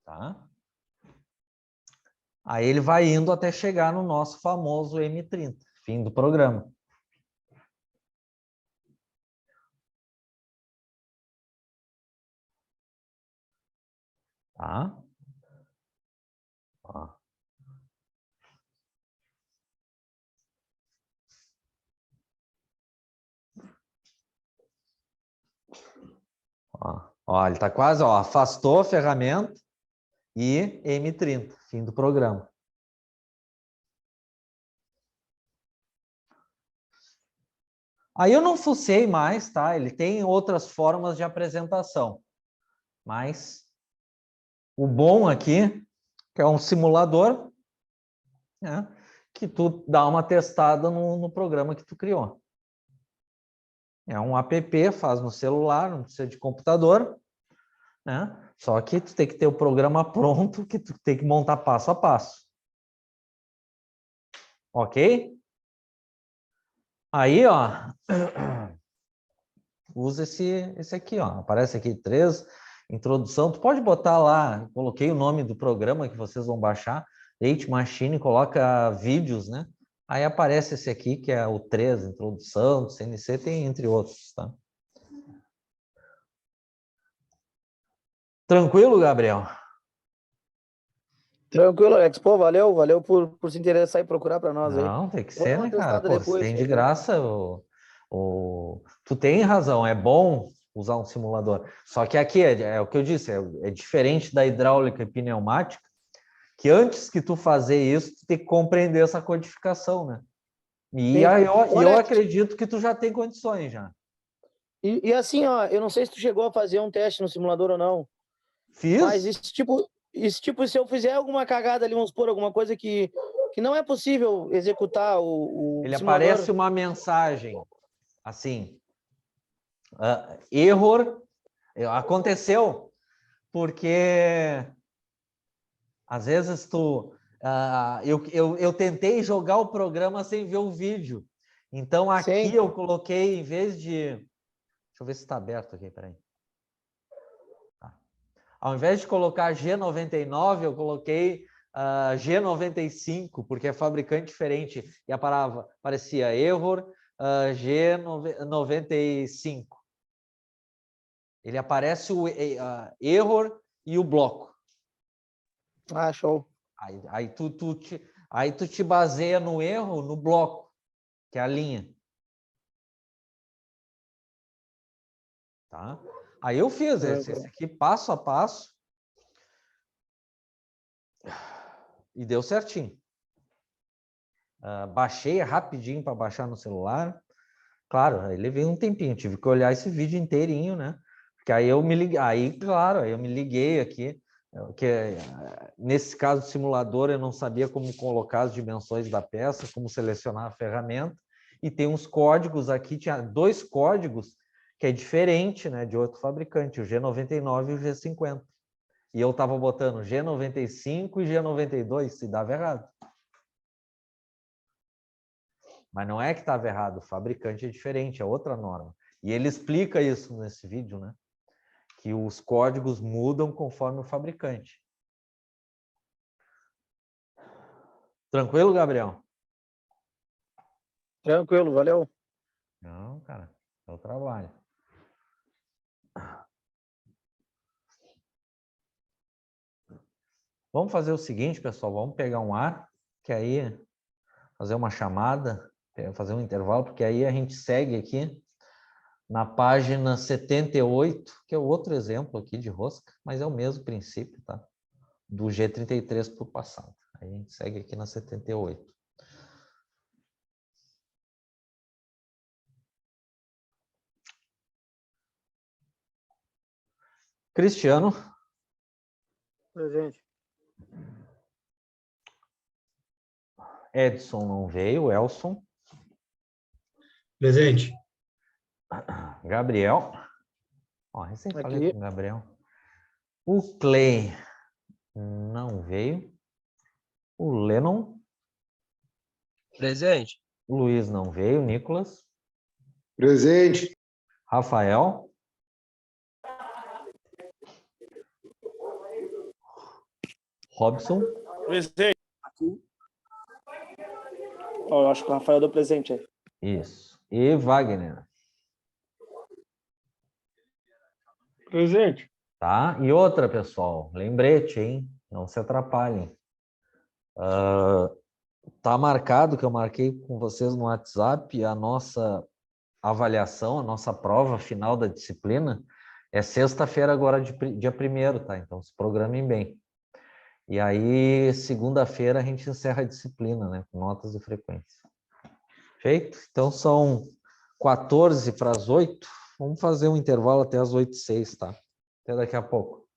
Tá? Aí ele vai indo até chegar no nosso famoso M30, fim do programa. Tá? Ó. Ó, ele está quase, ó, afastou a ferramenta e M30, fim do programa. Aí eu não fucei mais, tá? Ele tem outras formas de apresentação, mas o bom aqui, que é um simulador, né, que tu dá uma testada no programa que tu criou. É um app, faz no celular, não precisa de computador, né? Só que tu tem que ter o programa pronto, que tu tem que montar passo a passo. Ok? Aí, ó, usa esse aqui, ó. Aparece aqui 3, introdução. Tu pode botar lá, coloquei o nome do programa que vocês vão baixar, Leite Machine, coloca vídeos, né? Aí aparece esse aqui, que é o 3, introdução, do CNC, tem entre outros, tá? Tranquilo, Gabriel? Tranquilo, Alex. Pô, valeu por se interessar e procurar para nós aí. Não, tem que Vou dar ser, uma né, cara? testada Pô, se depois. tem de graça, tu tem razão, é bom usar um simulador. Só que aqui é o que eu disse, é diferente da hidráulica e pneumática, que antes que tu fazer isso, tu tem que compreender essa codificação, né? E Sim. aí Ô, eu Alex, acredito que tu já tem condições já. e assim, ó, eu não sei se tu chegou a fazer um teste no simulador ou não, mas Fiz, esse tipo, se eu fizer alguma cagada ali, vamos supor, alguma coisa que não é possível executar o ele simulador. aparece uma mensagem assim, error, aconteceu, porque às vezes eu tentei jogar o programa sem ver o vídeo. Então aqui Sim. eu coloquei, em vez de. Deixa eu ver se está aberto aqui, peraí. Tá. Ao invés de colocar G99, eu coloquei G95, porque é fabricante diferente. E aparecia error G95. Ele aparece o error e o bloco. Ah, show. Aí tu te baseia no erro, no bloco, que é a linha. Tá? Aí eu fiz esse aqui passo a passo e deu certinho. Baixei rapidinho para baixar no celular. Claro, aí levei um tempinho, tive que olhar esse vídeo inteirinho, né? Porque aí eu me liguei, aí eu me liguei aqui, que nesse caso do simulador eu não sabia como colocar as dimensões da peça, como selecionar a ferramenta, e tem uns códigos aqui, tinha 2 códigos que é diferente, né, de outro fabricante, o G99 e o G50. E eu estava botando G95 e G92, se dava errado. Mas não é que estava errado, o fabricante é diferente, é outra norma. E ele explica isso nesse vídeo, né? Que os códigos mudam conforme o fabricante. Tranquilo, Gabriel? Tranquilo, valeu. Não, cara, é o trabalho. Vamos fazer o seguinte, pessoal, vamos pegar um ar, que aí fazer uma chamada, fazer um intervalo, porque aí a gente segue aqui na página 78, que é outro exemplo aqui de rosca, mas é o mesmo princípio, tá? Do G33 por passado. Aí a gente segue aqui na 78. Cristiano. Presente. Edson não veio. Elson. Presente. Gabriel. Ó, recém falei Aqui. com o Gabriel. O Clay não veio. O Lennon. Presente. O Luiz não veio. Nicolas. Presente. Rafael. Robson. Presente. Ó, eu acho que o Rafael deu presente aí. Isso. E Wagner. Presente. Tá? E outra, pessoal, lembrete, hein? Não se atrapalhem. Tá marcado que eu marquei com vocês no WhatsApp a nossa avaliação, a nossa prova final da disciplina é sexta-feira agora, dia 1º, tá? Então se programem bem. E aí, segunda-feira, a gente encerra a disciplina, né? Com notas e frequência. Feito? Então são 14 para as 8. Vamos fazer um intervalo até as 8h06, tá? Até daqui a pouco.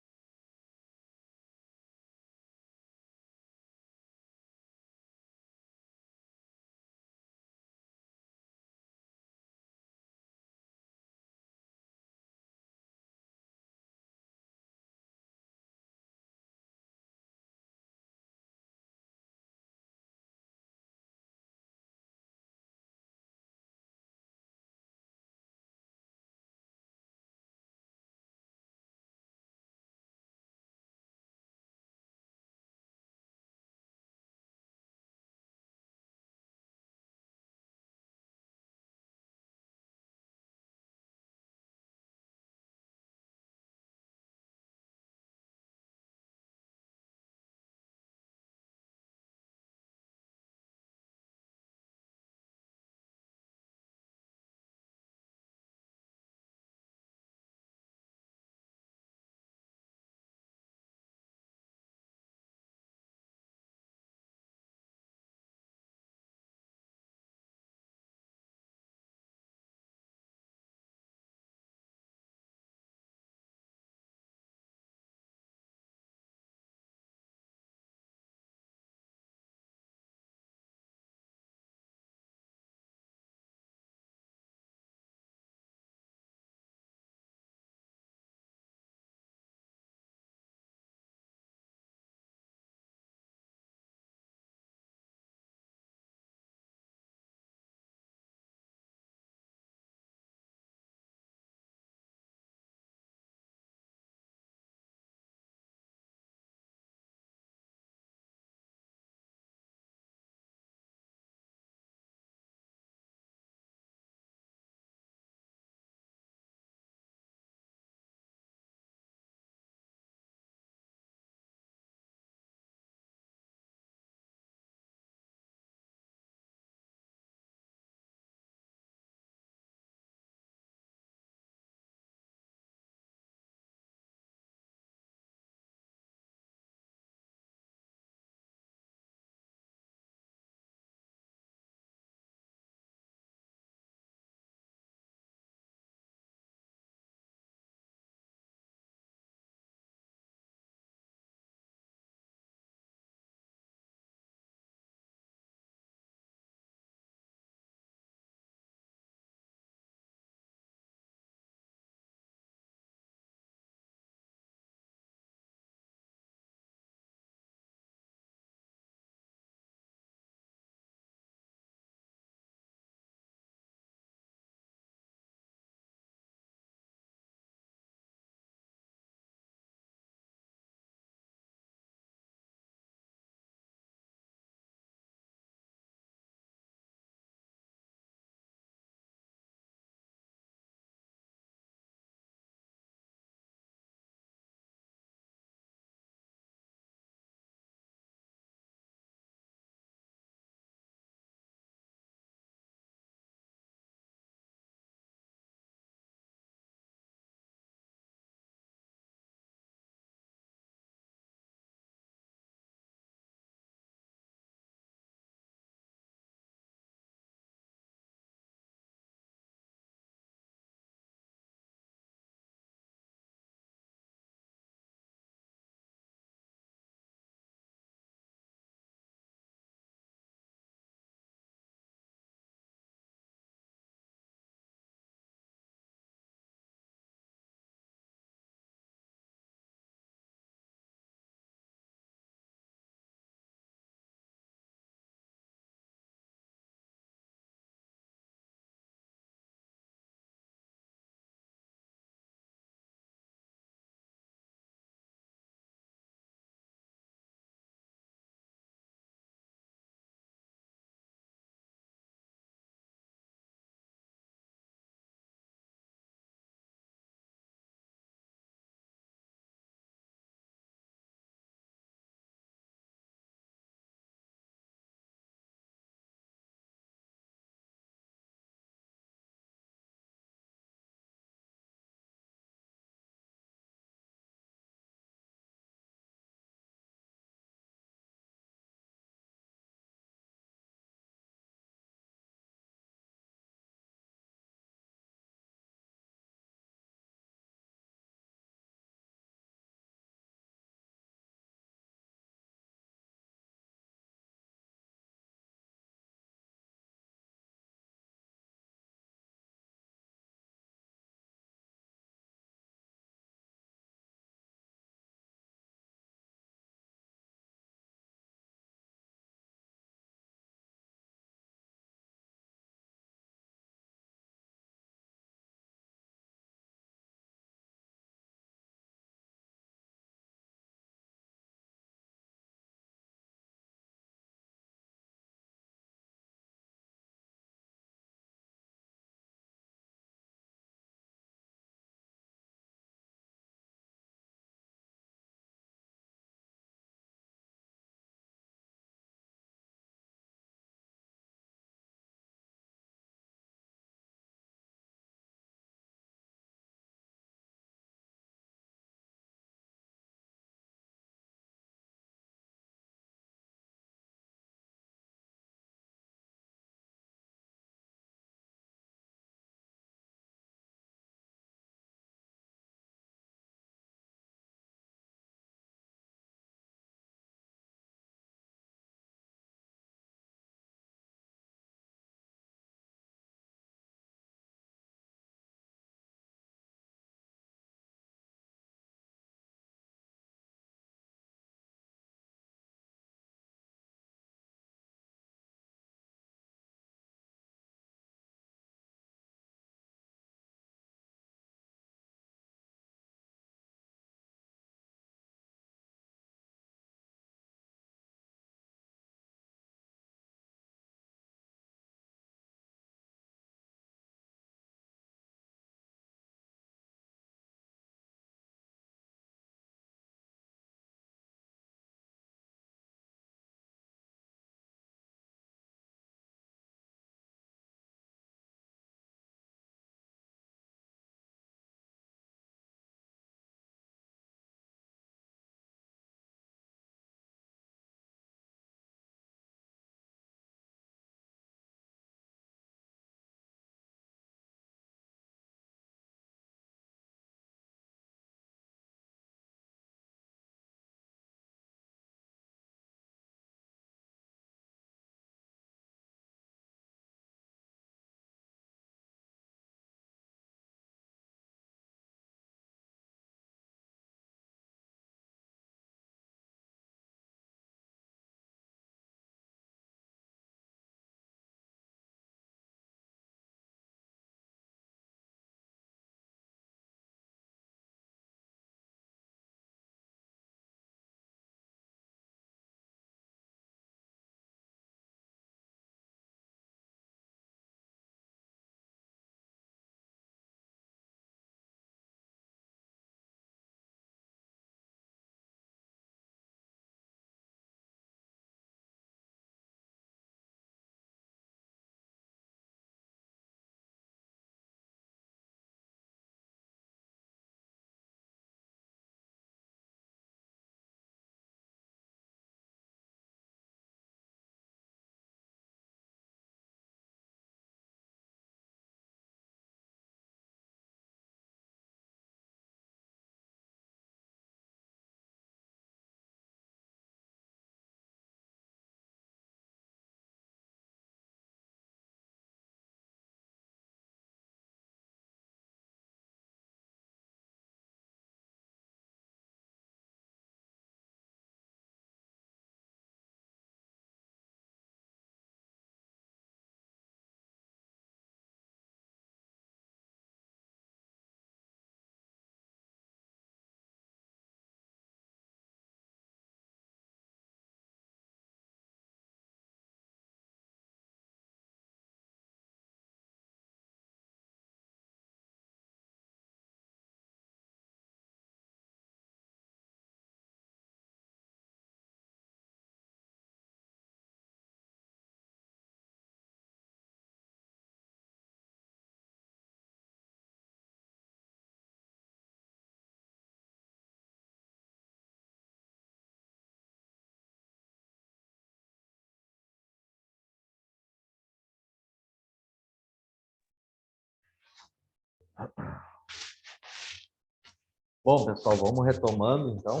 Bom, pessoal, vamos retomando, então.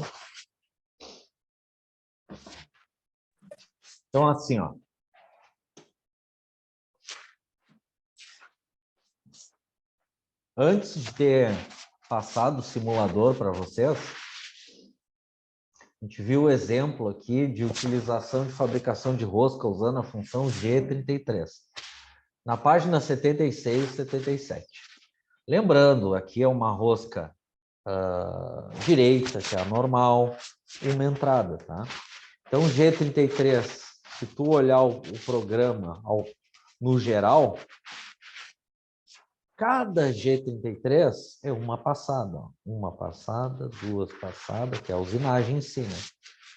Então, assim, ó. Antes de ter passado o simulador para vocês, a gente viu o exemplo aqui de utilização de fabricação de rosca usando a função G33. Na página 76 e 77. Lembrando, aqui é uma rosca direita, que é a normal, uma entrada, tá? Então, G33, se tu olhar o programa no geral, cada G33 é uma passada. Ó. Uma passada, duas passadas, que é a usinagem em si, né?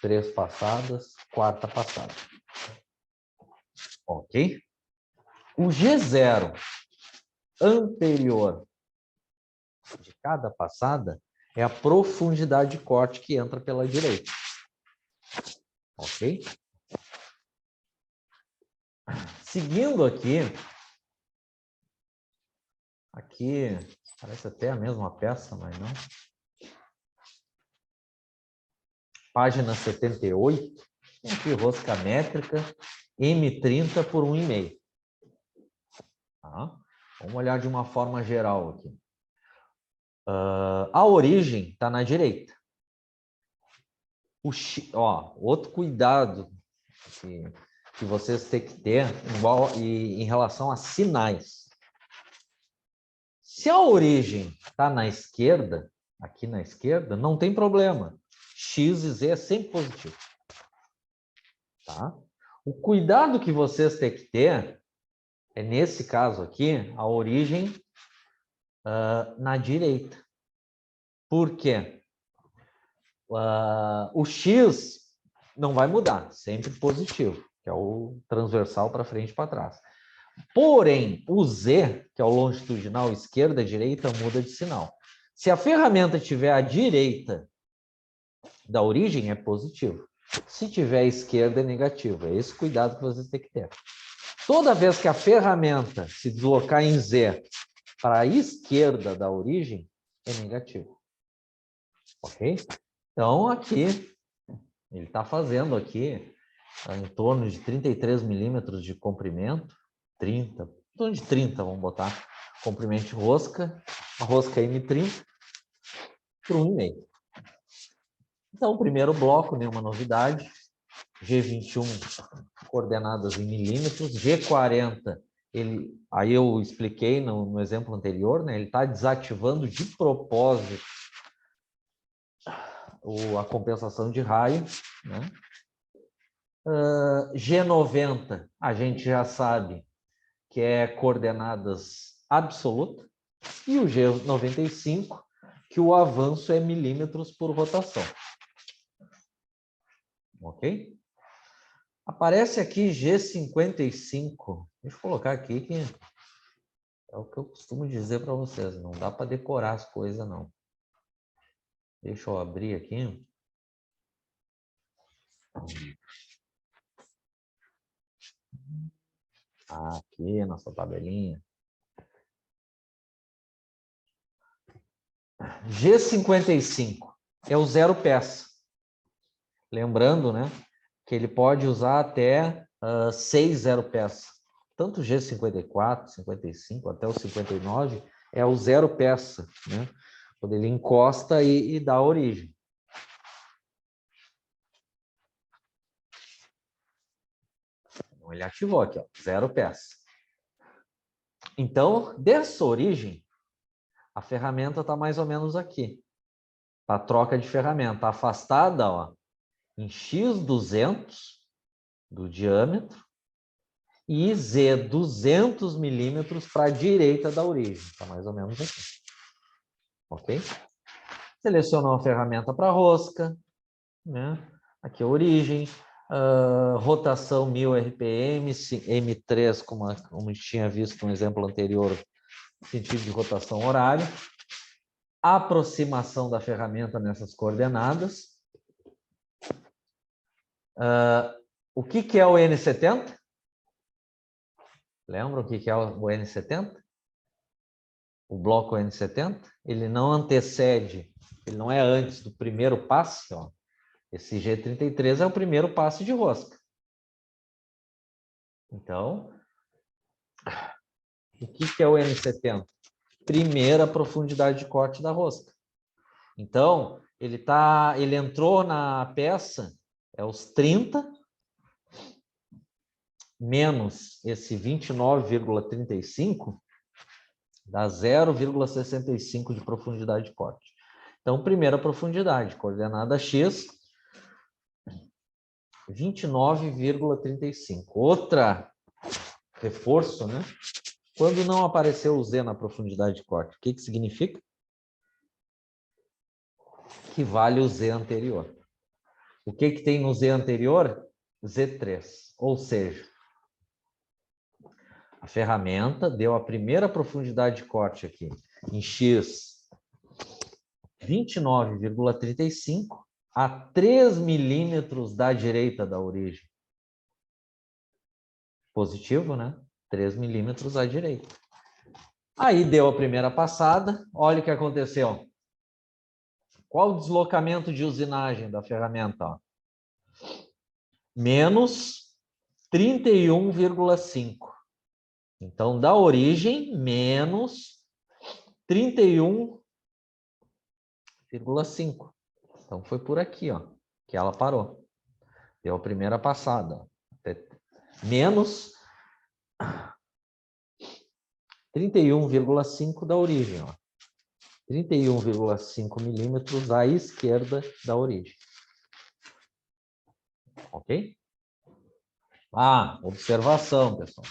3 passadas, 4ª passada. Ok? O G0 anterior de cada passada é a profundidade de corte que entra pela direita. Ok? Seguindo aqui parece até a mesma peça, mas não. Página 78, aqui rosca métrica, M30 por 1,5. Tá? Vamos olhar de uma forma geral aqui. A origem está na direita. Outro cuidado que vocês têm que ter em relação a sinais. Se a origem está na esquerda, aqui na esquerda, não tem problema. X e Z é sempre positivo. Tá? O cuidado que vocês têm que ter é, nesse caso aqui, a origem na direita. Por quê? O X não vai mudar, sempre positivo, que é o transversal para frente e para trás. Porém, o Z, que é o longitudinal esquerda e direita, muda de sinal. Se a ferramenta estiver à direita da origem, é positivo. Se tiver à esquerda, é negativo. É esse cuidado que vocês têm que ter. Toda vez que a ferramenta se deslocar em Z para a esquerda da origem, é negativo. Ok? Então, aqui, ele está fazendo aqui em torno de 33 milímetros de comprimento, 30, em torno de 30, vamos botar, comprimento de rosca, a rosca M30 por 1,5. Então, o primeiro bloco, nenhuma novidade, G21, coordenadas em milímetros, G40, aí eu expliquei no exemplo anterior, né, ele está desativando de propósito a compensação de raio, né? G90, a gente já sabe que é coordenadas absoluta, e o G95, que o avanço é milímetros por rotação. Ok? Aparece aqui G55. Deixa eu colocar aqui que é o que eu costumo dizer para vocês. Não dá para decorar as coisas, não. Deixa eu abrir aqui. Aqui, nossa tabelinha. G55 é o 0 peça. Lembrando, né, que ele pode usar até 6 0 peça. Tanto o G54, 55, até o 59 é o 0 peça, né? Quando ele encosta e dá origem. Então, ele ativou aqui, ó, 0 peça. Então, dessa origem, a ferramenta está mais ou menos aqui. A troca de ferramenta afastada, ó, em x200 do diâmetro e Z 200 milímetros para a direita da origem. Está mais ou menos aqui. Ok? Selecionou a ferramenta para rosca, né? Aqui a origem, rotação 1000 RPM, M3, como a gente tinha visto no exemplo anterior, sentido de rotação horário, aproximação da ferramenta nessas coordenadas. O que é o N70? Lembram o que é o N70? o bloco N70, ele não antecede, ele não é antes do primeiro passe, ó. Esse G33 é o primeiro passe de rosca. Então, o que é o N70? Primeira profundidade de corte da rosca. Então, ele entrou na peça, é os 30, menos esse 29,35, dá 0,65 de profundidade de corte. Então, primeira profundidade, coordenada X, 29,35. Outra reforço, né? Quando não apareceu o Z na profundidade de corte, o que significa? Que vale o Z anterior. O que tem no Z anterior? Z3. Ou seja, a ferramenta deu a primeira profundidade de corte aqui em X 29,35 a 3 milímetros da direita da origem. Positivo, né? 3 milímetros à direita. Aí deu a primeira passada, olha o que aconteceu. Qual o deslocamento de usinagem da ferramenta? Ó? Menos 31,5. Então, da origem, menos 31,5. Então, foi por aqui, ó, que ela parou. Deu a primeira passada. Ó. Menos 31,5 da origem. Ó. 31,5 milímetros à esquerda da origem. Ok? Observação, pessoal.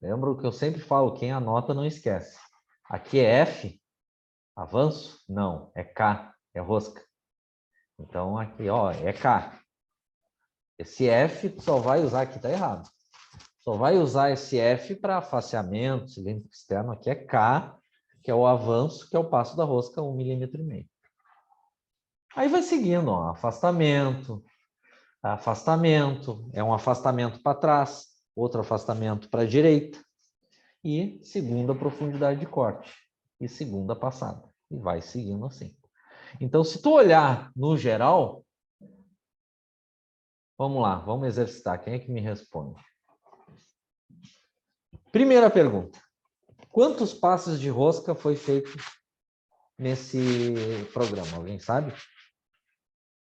Lembra o que eu sempre falo, quem anota não esquece. Aqui é F, avanço? Não, é K, é rosca. Então, aqui, ó, é K. Esse F só vai usar, aqui tá errado. Só vai usar esse F para afaciamento, cilíndrico externo. Aqui é K, que é o avanço, que é o passo da rosca, 1,5 milímetro. Aí vai seguindo, ó, afastamento, afastamento, é um afastamento para trás, outro afastamento para a direita, e segunda profundidade de corte, e segunda passada, e vai seguindo assim. Então, se tu olhar no geral, vamos lá, vamos exercitar, quem é que me responde? Primeira pergunta, quantos passes de rosca foi feito nesse programa? Alguém sabe?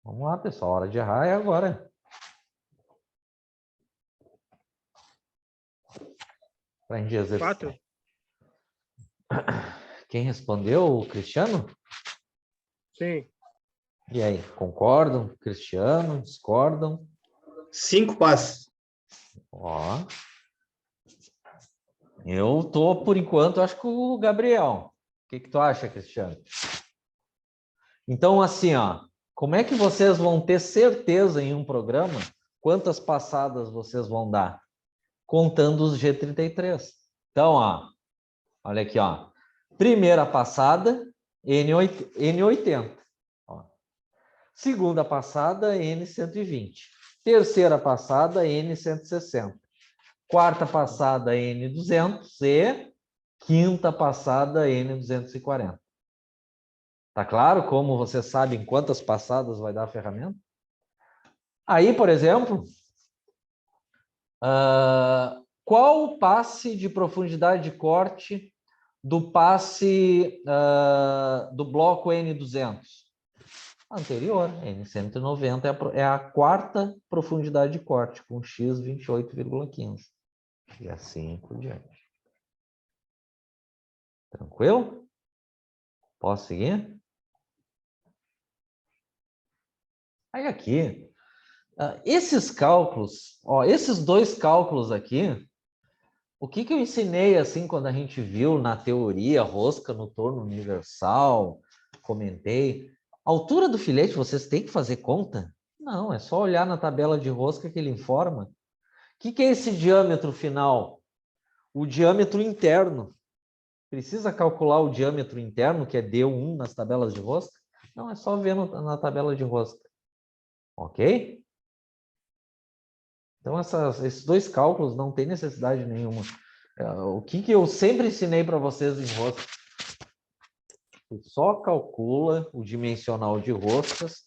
Vamos lá, pessoal, a hora de errar é agora. Para a gente exercitar. 4. Quem respondeu? O Cristiano? Sim. E aí, concordam? Cristiano, discordam? 5 passos. Ó. Eu tô, por enquanto, acho que o Gabriel. O que tu acha, Cristiano? Então, assim, ó, como é que vocês vão ter certeza em um programa quantas passadas vocês vão dar? Contando os G33. Então, ó, olha aqui, ó. Primeira passada, N80. Ó. Segunda passada, N120. Terceira passada, N160. Quarta passada, N200. E quinta passada, N240. Tá claro como vocês sabem quantas passadas vai dar a ferramenta? Aí, por exemplo, qual o passe de profundidade de corte do passe do bloco N200? Anterior, N190 é a quarta profundidade de corte, com X 28,15. E assim por diante. Tranquilo? Posso seguir? Aí aqui, esses cálculos, ó, esses dois cálculos aqui, o que eu ensinei assim quando a gente viu na teoria rosca no torno universal, comentei, a altura do filete vocês têm que fazer conta? Não, é só olhar na tabela de rosca que ele informa. O que é esse diâmetro final? O diâmetro interno. Precisa calcular o diâmetro interno, que é D1 nas tabelas de rosca? Não, é só ver na tabela de rosca. Ok? Então, esses dois cálculos não tem necessidade nenhuma. O que eu sempre ensinei para vocês em rosca? Tu só calcula o dimensional de roscas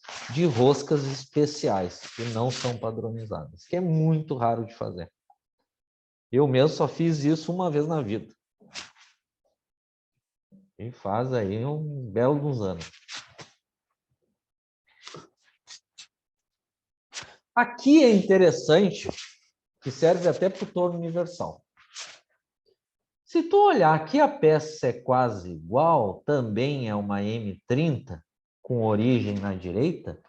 especiais, que não são padronizadas, que é muito raro de fazer. Eu mesmo só fiz isso uma vez na vida. E faz aí um belo dos anos. Aqui é interessante, que serve até para o torno universal. Se tu olhar aqui, a peça é quase igual, também é uma M30, com origem na direita.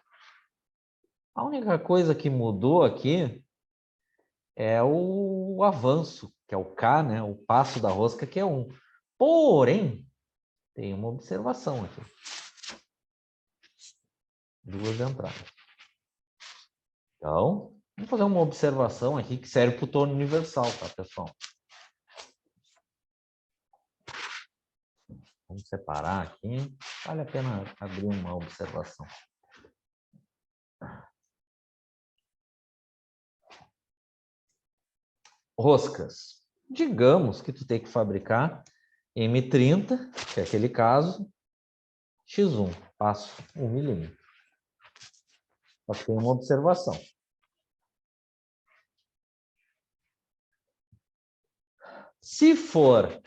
A única coisa que mudou aqui é o avanço, que é o K, né? O passo da rosca, que é 1. Porém, tem uma observação aqui. 2 entradas. Então, vamos fazer uma observação aqui que serve para o torno universal, tá, pessoal? Vamos separar aqui. Vale a pena abrir uma observação. Roscas. Digamos que tu tem que fabricar M30, que é aquele caso, X1, passo 1 milímetro. Só que tem uma observação. Se for...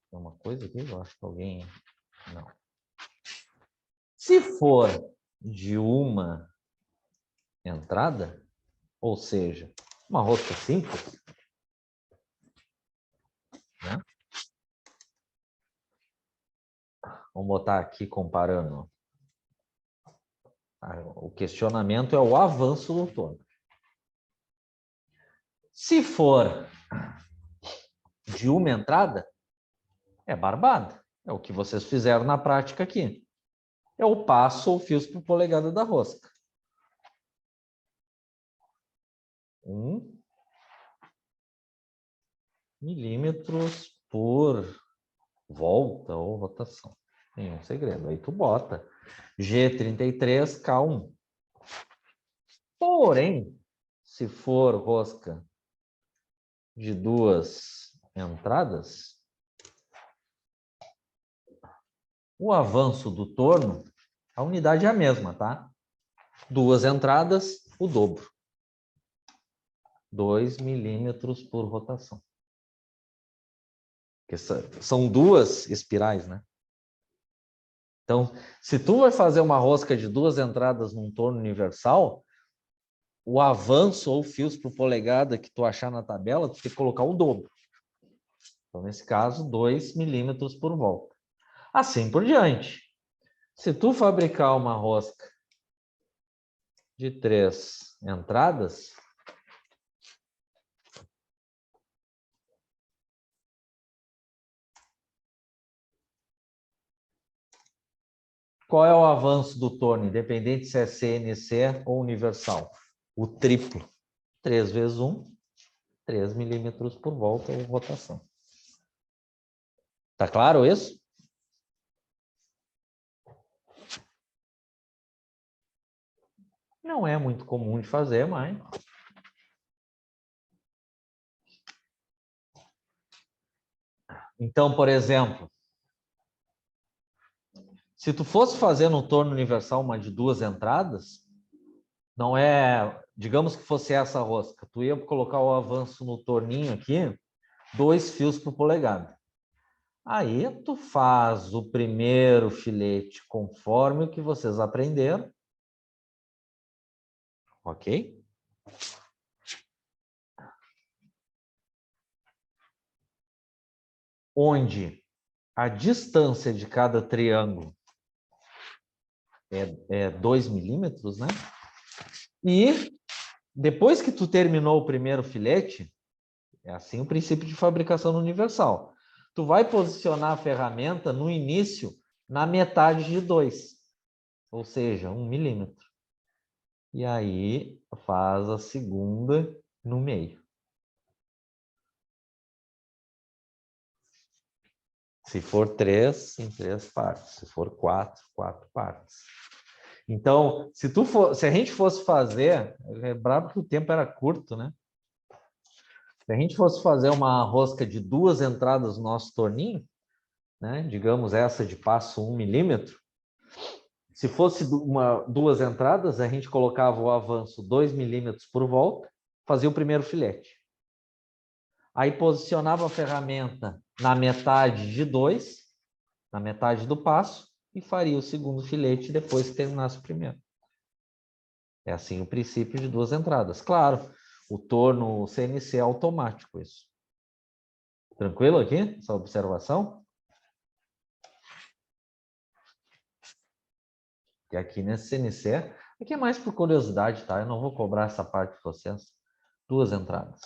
Tem uma coisa aqui, eu acho que alguém... Não. Se for de uma entrada, ou seja, uma rosca simples, né? Vamos botar aqui comparando. O questionamento é o avanço do torno. Se for de uma entrada, é barbada. É o que vocês fizeram na prática aqui. É o passo ou fios por polegada da rosca. 1 milímetros por volta ou rotação. Nenhum segredo. Aí tu bota G33, K1. Porém, se for rosca de 2 entradas, o avanço do torno, a unidade é a mesma, tá? 2 entradas, o dobro. 2 milímetros por rotação. Porque são 2 espirais, né? Então, se tu vai fazer uma rosca de 2 entradas num torno universal, o avanço ou fios por polegada que tu achar na tabela, tu tem que colocar o dobro. Então, nesse caso, 2 milímetros por volta. Assim por diante. Se tu fabricar uma rosca de 3 entradas, qual é o avanço do torno, independente se é CNC ou universal? O triplo. 3 vezes 1, 3 milímetros por volta ou rotação. Tá claro isso? Não é muito comum de fazer, mas... Então, por exemplo, se tu fosse fazer no torno universal uma de 2 entradas, não é... Digamos que fosse essa rosca. Tu ia colocar o avanço no torninho aqui, 2 fios por polegada. Aí tu faz o primeiro filete conforme o que vocês aprenderam. Ok? Onde a distância de cada triângulo é 2 milímetros, né? E depois que tu terminou o primeiro filete, é assim o princípio de fabricação universal. Tu vai posicionar a ferramenta no início na metade de 2, ou seja, 1 milímetro. E aí faz a segunda no meio. Se for 3, em 3 partes. Se for 4, 4 partes. Então, se a gente fosse fazer, é brabo que o tempo era curto, né? Se a gente fosse fazer uma rosca de 2 entradas no nosso torninho, né? Digamos essa de passo 1 milímetro. Se fosse duas entradas, a gente colocava o avanço 2 milímetros por volta, fazia o primeiro filete. Aí posicionava a ferramenta na metade de 2, na metade do passo, e faria o segundo filete depois que terminasse o primeiro. É assim o princípio de duas entradas. Claro, o torno CNC é automático isso. Tranquilo aqui, essa observação? E aqui nesse CNC, aqui é mais por curiosidade, tá? Eu não vou cobrar essa parte de vocês. Duas entradas.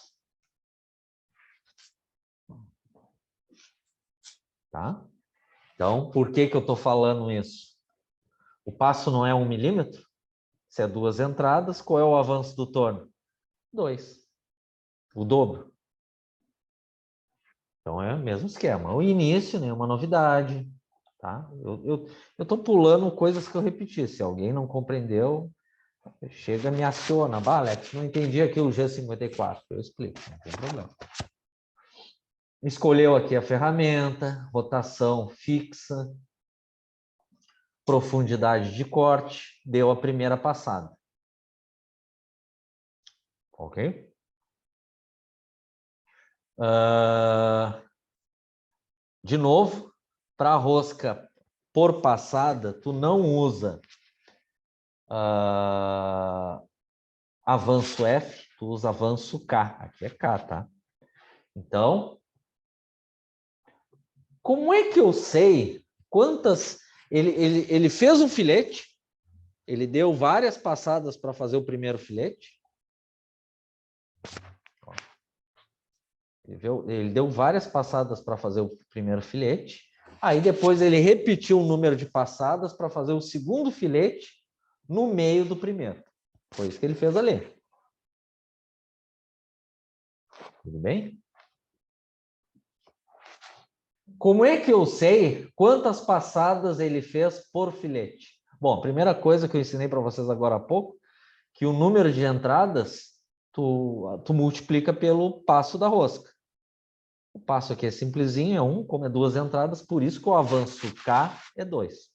Tá? Então, por que que eu estou falando isso? O passo não é 1 milímetro? Se é duas entradas, qual é o avanço do torno? 2. O dobro. Então, é o mesmo esquema. O início, nenhuma novidade. Tá? Eu estou pulando coisas que eu repeti. Se alguém não compreendeu, chega, me aciona. Bah, Alex, não entendi aqui o G54. Eu explico, não tem problema. Escolheu aqui a ferramenta, rotação fixa, profundidade de corte, deu a primeira passada. Ok? De novo, para a rosca por passada, tu não usa avanço F, tu usa avanço K. Aqui é K, tá? Então, como é que eu sei quantas... Ele fez um filete, ele deu várias passadas para fazer o primeiro filete. Ele deu várias passadas para fazer o primeiro filete. Aí depois ele repetiu o número de passadas para fazer o segundo filete no meio do primeiro. Foi isso que ele fez ali. Tudo bem? Como é que eu sei quantas passadas ele fez por filete? Bom, a primeira coisa que eu ensinei para vocês agora há pouco, que o número de entradas tu multiplica pelo passo da rosca. O passo aqui é simplesinho, é 1, como é duas entradas, por isso que o avanço K é 2.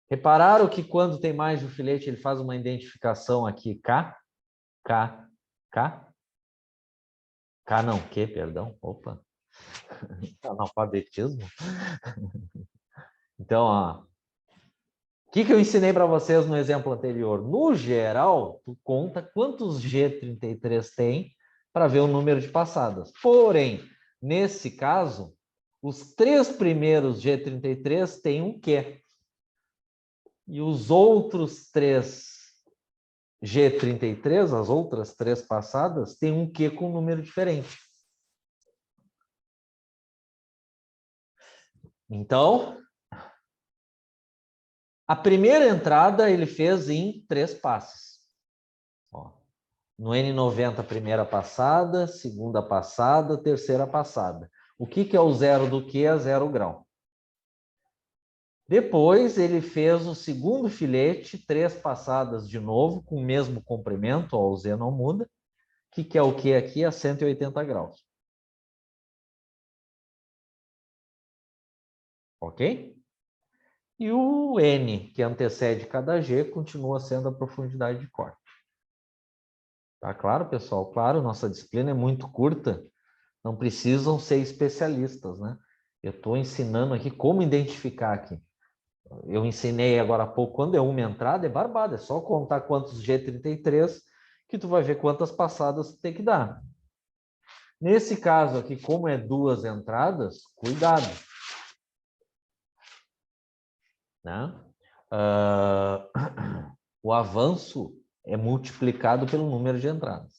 Repararam que quando tem mais de um filete, ele faz uma identificação aqui, K, K, K? K não, Q, perdão. Opa. Analfabetismo. Então, ó, o que eu ensinei para vocês no exemplo anterior? No geral, tu conta quantos G33 tem para ver o número de passadas. Porém, nesse caso, os 3 primeiros G33 têm um Q. E os outros 3 G33, as outras 3 passadas, têm um Q com um número diferente. Então, a primeira entrada ele fez em 3 passes. Ó, no N90, primeira passada, segunda passada, terceira passada. O que é o zero do Q? É 0 grau. Depois ele fez o segundo filete, 3 passadas de novo, com o mesmo comprimento, ó, o Z não muda. O que é o Q aqui? A 180 graus. Ok? E o N, que antecede cada G, continua sendo a profundidade de corte. Tá claro, pessoal? Claro, nossa disciplina é muito curta, não precisam ser especialistas, né? Eu estou ensinando aqui como identificar aqui. Eu ensinei agora há pouco, quando é uma entrada, é barbada, é só contar quantos G33 que tu vai ver quantas passadas tu tem que dar. Nesse caso aqui, como é duas entradas, cuidado. Né? O avanço é multiplicado pelo número de entradas.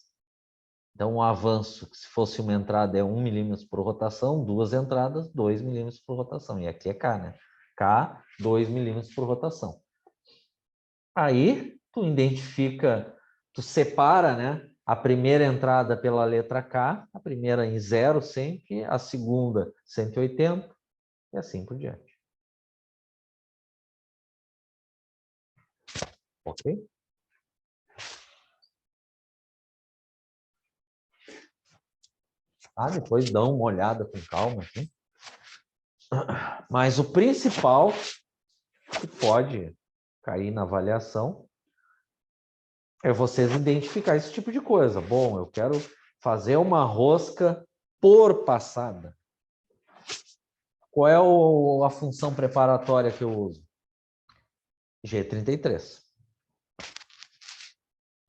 Então, o avanço, se fosse uma entrada, é 1 milímetro por rotação, duas entradas, 2 milímetros por rotação. E aqui é K, né? K, 2 milímetros por rotação. Aí, tu identifica, tu separa, né? A primeira entrada pela letra K, a primeira em 0 sempre, a segunda 180 e assim por diante. Ok? Depois dá uma olhada com calma aqui. Mas o principal que pode cair na avaliação é vocês identificar esse tipo de coisa. Bom, eu quero fazer uma rosca por passada. Qual é a função preparatória que eu uso? G33.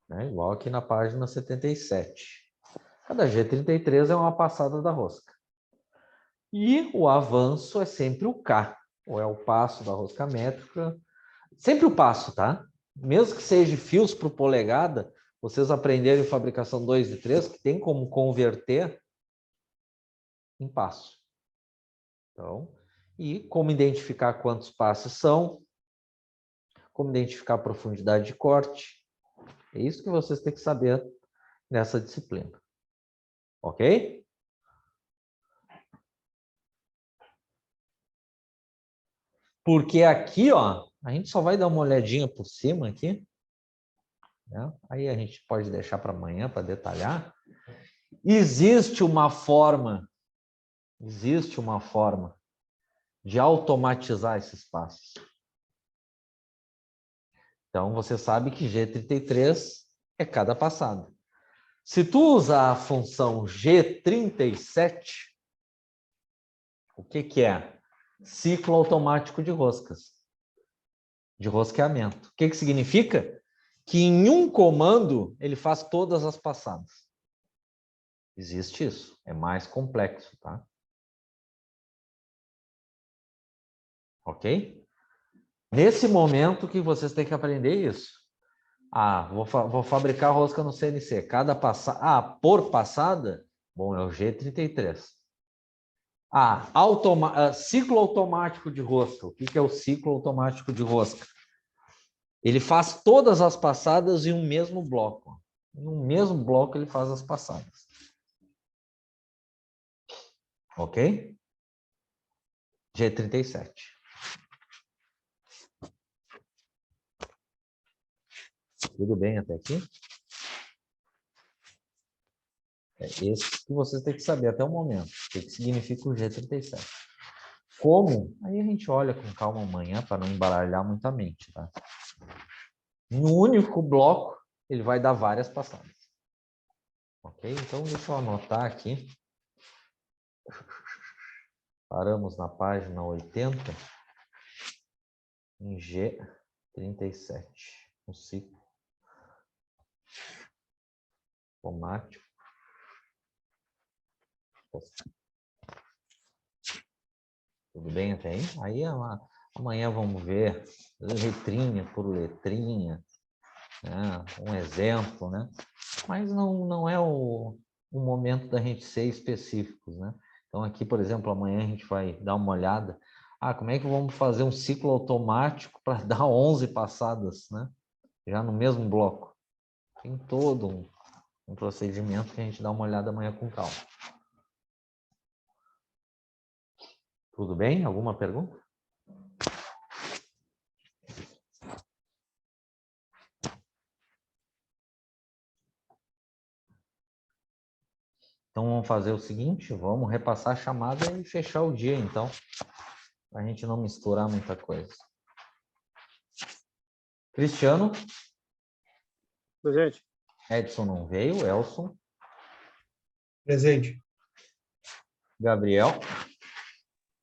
Né? Igual aqui na página 77. Cada G33 é uma passada da rosca. E o avanço é sempre o K, ou é o passo da rosca métrica. Sempre o passo, tá? Mesmo que seja fios por polegada, vocês aprenderam em fabricação 2 e 3, que tem como converter em passo. Então, e como identificar quantos passos são, como identificar a profundidade de corte. É isso que vocês têm que saber nessa disciplina. Ok? Porque aqui, ó, a gente só vai dar uma olhadinha por cima aqui, né? Aí a gente pode deixar para amanhã para detalhar. Existe uma forma de automatizar esses passos. Então, você sabe que G33 é cada passada. Se tu usar a função G37, o que que é? Ciclo automático de roscas, de rosqueamento. O que que significa? Que em um comando ele faz todas as passadas. Existe isso, é mais complexo, tá? Ok? Nesse momento que vocês têm que aprender isso. Ah, vou fabricar rosca no CNC. Cada passada. Ah, por passada? Bom, é o G33. Ah, ciclo automático de rosca. O que é o ciclo automático de rosca? Ele faz todas as passadas em um mesmo bloco. Em um mesmo bloco ele faz as passadas. Ok? G37. Tudo bem até aqui? É esse que vocês têm que saber até o momento. O que significa o G37. Como? Aí a gente olha com calma amanhã para não embaralhar muito a mente, tá? Em um único bloco, ele vai dar várias passadas. Ok? Então, deixa eu anotar aqui. Paramos na página 80, em G37, um ciclo automático. Tudo bem até aí? Aí amanhã vamos ver letrinha por letrinha, né? Um exemplo, né? Mas não é o momento da gente ser específicos, né? Então aqui, por exemplo, amanhã a gente vai dar uma olhada. Ah, como é que vamos fazer um ciclo automático para dar 11 passadas, né? Já no mesmo bloco. Tem todo um procedimento que a gente dá uma olhada amanhã com calma. Tudo bem? Alguma pergunta? Então vamos fazer o seguinte, vamos repassar a chamada e fechar o dia, então, para a gente não misturar muita coisa. Cristiano? Presente. Edson não veio, Elson? Presente. Gabriel?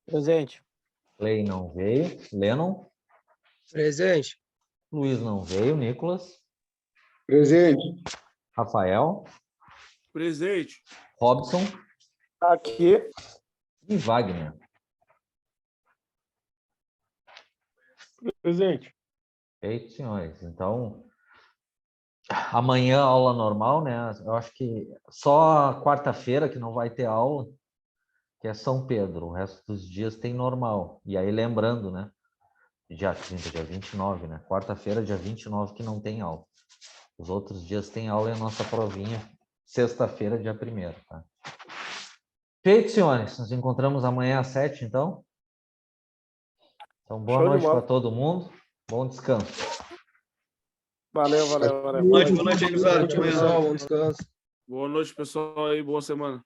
Presente. Clay não veio, Lennon? Presente. Luiz não veio, Nicolas? Presente. Rafael? Presente. Robson? Aqui. E Wagner? Presente. Feito, senhores. Então, amanhã aula normal, né? Eu acho que só quarta-feira que não vai ter aula, que é São Pedro. O resto dos dias tem normal. E aí, lembrando, né? Dia 30, dia 29, né? Quarta-feira, dia 29, que não tem aula. Os outros dias tem aula e a nossa provinha, sexta-feira, dia 1º, tá? Feito, senhores. Nos encontramos amanhã às 7, então. Então, boa Show de noite bola. para todo mundo. Bom descanso. Valeu, valeu, valeu. Boa noite, gurizada. Até amanhã. Pessoal, bom descanso. Boa noite, pessoal aí. Boa semana.